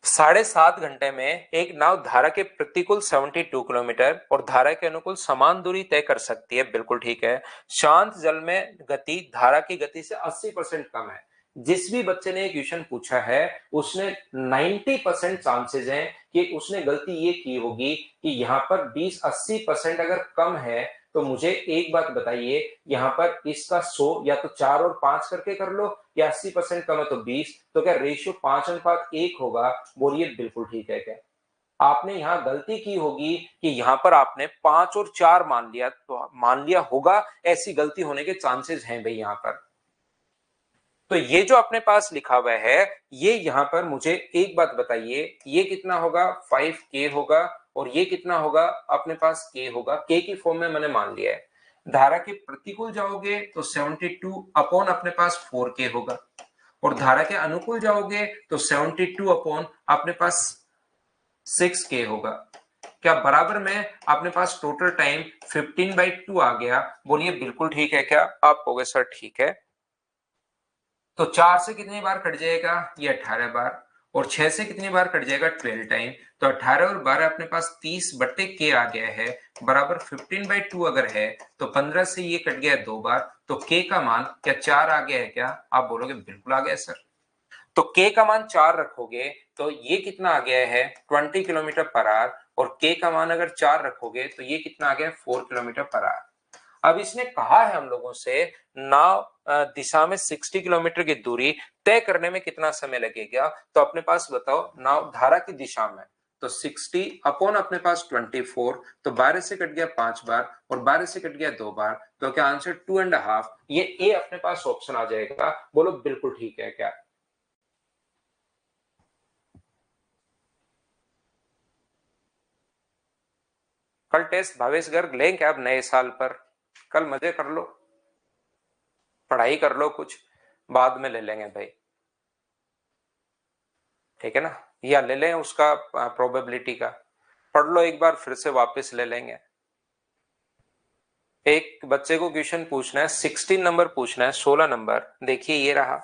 7.5 घंटे में एक नाव धारा के प्रतिकूल 72 किलोमीटर और धारा के अनुकूल समान दूरी तय कर सकती है, बिल्कुल ठीक है। शांत जल में गति धारा की गति से 80% कम है। जिस भी बच्चे ने क्वेश्चन पूछा है उसने 90% चांसेस हैं कि उसने गलती ये की होगी कि यहाँ पर 20-80% अगर कम है तो मुझे एक बात बताइए, यहाँ पर इसका 100 या तो 4 और 5 करके कर लो, या 80% कम है तो 20, तो क्या रेशियो 5:1 होगा, बोलिए बिल्कुल ठीक है क्या। आपने यहाँ गलती की होगी कि यहाँ पर आपने 5 और 4 मान लिया, तो मान लिया होगा, ऐसी गलती होने के चांसेस हैं भाई यहाँ पर। तो ये जो अपने पास लिखा हुआ है, ये यहां पर मुझे एक बात बताइए, ये कितना होगा 5k होगा और ये कितना होगा, अपने पास k होगा, k की फॉर्म में मैंने मान लिया है। धारा के प्रतिकूल जाओगे तो 72 अपॉन अपने पास 4k होगा, और धारा के अनुकूल जाओगे तो 72 अपॉन अपने पास 6k होगा। क्या बराबर में अपने पास टोटल टाइम 15/2 आ गया? बोलिए बिल्कुल ठीक है क्या? आप कहोगे सर ठीक है। तो 4 से कितनी बार कट जाएगा? ये 18 बार। और 6 से कितनी बार कट जाएगा? 12 टाइम। तो 18 और 12 अपने पास 30/k आ गया है, बराबर 15/2 अगर है तो 15 से ये कट गया 2 बार, तो k का मान क्या 4 आ गया है क्या? आप बोलोगे बिल्कुल आ गया सर। तो k का मान 4 रखोगे तो ये कितना आ गया है? 20 किलोमीटर पर आवर। और k का मान अगर 4 रखोगे तो ये कितना आ गया? 4 किलोमीटर पर आवर। अब इसने कहा है हम लोगों से नाव दिशा में 60 किलोमीटर की दूरी तय करने में कितना समय लगेगा? तो अपने पास बताओ, नाव धारा की दिशा में, तो 60 अपॉन अपने पास 24, तो 12 से कट गया 5 बार और 12 से कट गया 2 बार, तो क्या आंसर 2.5? ये ए अपने पास ऑप्शन आ जाएगा। बोलो बिल्कुल ठीक है क्या? कल टेस्ट भावेश गर्ग लेंगे आप नए साल पर, कल मजे कर लो, पढ़ाई कर लो, कुछ बाद में ले लेंगे भाई, ठीक है ना? या ले लें उसका प्रोबेबिलिटी का, पढ़ लो एक बार फिर से वापस ले लेंगे। एक बच्चे को क्वेश्चन पूछना है, 16 नंबर पूछना है, 16 नंबर देखिए ये रहा।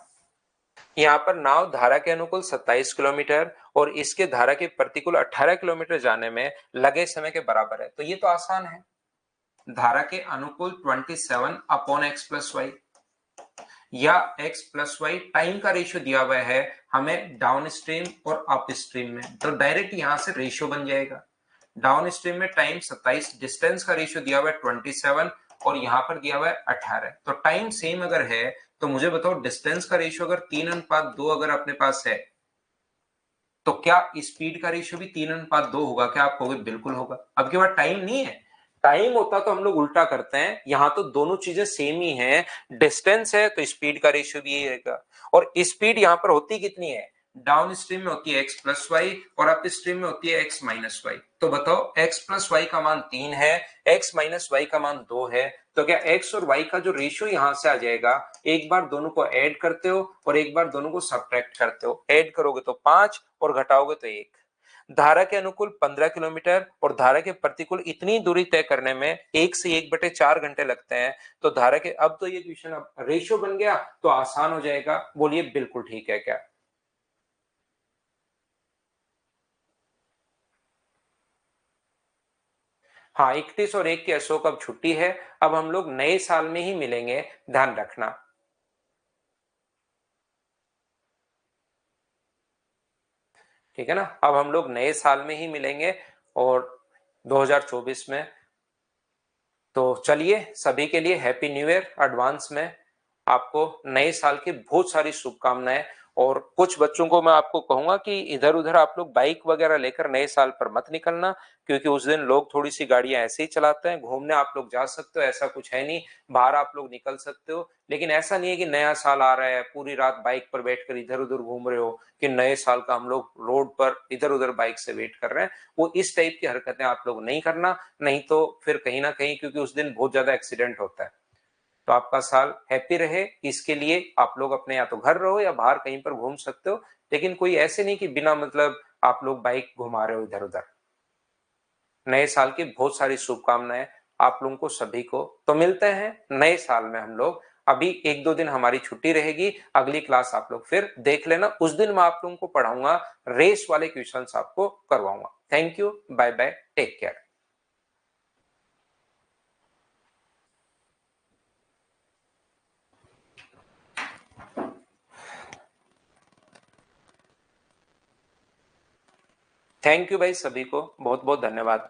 यहाँ पर नाव धारा के अनुकूल 27 किलोमीटर और इसके धारा के प्रतिकूल 18 किलोमीटर जाने में लगे समय के बराबर है। तो ये तो आसान है, धारा के अनुकूल 27 अपॉन एक्स प्लस वाई, या x प्लस वाई टाइम का रेशियो दिया हुआ है हमें डाउन स्ट्रीम और अप स्ट्रीम में, तो डायरेक्ट यहां से रेशियो बन जाएगा। डाउन स्ट्रीम में टाइम 27, डिस्टेंस का रेशियो दिया हुआ है 27 और यहाँ पर दिया हुआ है 18। तो टाइम सेम अगर है तो मुझे बताओ डिस्टेंस का रेशियो अगर 3:2 अगर अपने पास है तो क्या स्पीड का रेशियो भी 3:2 होगा क्या? आप कहोगे बिल्कुल होगा। अब के बाद टाइम नहीं है, टाइम होता तो हम लोग उल्टा करते हैं, यहां तो दोनों चीजें सेम ही हैं। डिस्टेंस है तो स्पीड का रेशियो भी यही रहेगा। और स्पीड यहां पर होती कितनी है? डाउन स्ट्रीम में होती है एक्स प्लस वाई और अप स्ट्रीम में होती है एक्स माइनस वाई। तो बताओ एक्स प्लस वाई का मान 3 है, एक्स माइनस वाई का मान 2 है, तो क्या एक्स और वाई का जो रेशियो यहां से आ जाएगा, एक बार दोनों को ऐड करते हो और एक बार दोनों को सब्ट्रैक्ट करते हो, ऐड करोगे तो 5 और घटाओगे तो 1। धारा के अनुकूल 15 किलोमीटर और धारा के प्रतिकूल इतनी दूरी तय करने में 1 से 1/4 घंटे लगते हैं। तो धारा के, अब तो ये क्वेश्चन अब रेशियो बन गया तो आसान हो जाएगा। बोलिए बिल्कुल ठीक है क्या? हाँ, 31 और 1 की अशोक अब छुट्टी है, अब हम लोग नए साल में ही मिलेंगे, ध्यान रखना। ठीक है ना? अब हम लोग नए साल में ही मिलेंगे और 2024 में। तो चलिए, सभी के लिए हैप्पी न्यू ईयर एडवांस में, आपको नए साल की बहुत सारी शुभकामनाएं। और कुछ बच्चों को मैं आपको कहूंगा कि इधर उधर आप लोग बाइक वगैरह लेकर नए साल पर मत निकलना, क्योंकि उस दिन लोग थोड़ी सी गाड़ियां ऐसे ही चलाते हैं। घूमने आप लोग जा सकते हो, ऐसा कुछ है नहीं, बाहर आप लोग निकल सकते हो, लेकिन ऐसा नहीं है कि नया साल आ रहा है पूरी रात बाइक पर बैठकर इधर उधर घूम रहे हो कि नए साल का हम लोग रोड पर इधर उधर बाइक से वेट कर रहे हैं। वो इस टाइप की हरकतें आप लोग नहीं करना, नहीं तो फिर कहीं ना कहीं, क्योंकि उस दिन बहुत ज्यादा एक्सीडेंट होता है। तो आपका साल हैप्पी रहे, इसके लिए आप लोग अपने या तो घर रहो या बाहर कहीं पर घूम सकते हो, लेकिन कोई ऐसे नहीं कि बिना मतलब आप लोग बाइक घुमा रहे हो इधर उधर। नए साल की बहुत सारी शुभकामनाएं आप लोगों को सभी को। तो मिलते हैं नए साल में हम लोग। अभी 1-2 दिन हमारी छुट्टी रहेगी, अगली क्लास आप लोग फिर देख लेना, उस दिन मैं आप लोगों को पढ़ाऊंगा, रेस वाले क्वेश्चंस आपको करवाऊंगा। Thank you, bye bye, take care. Thank you भाई, सभी को बहुत बहुत धन्यवाद।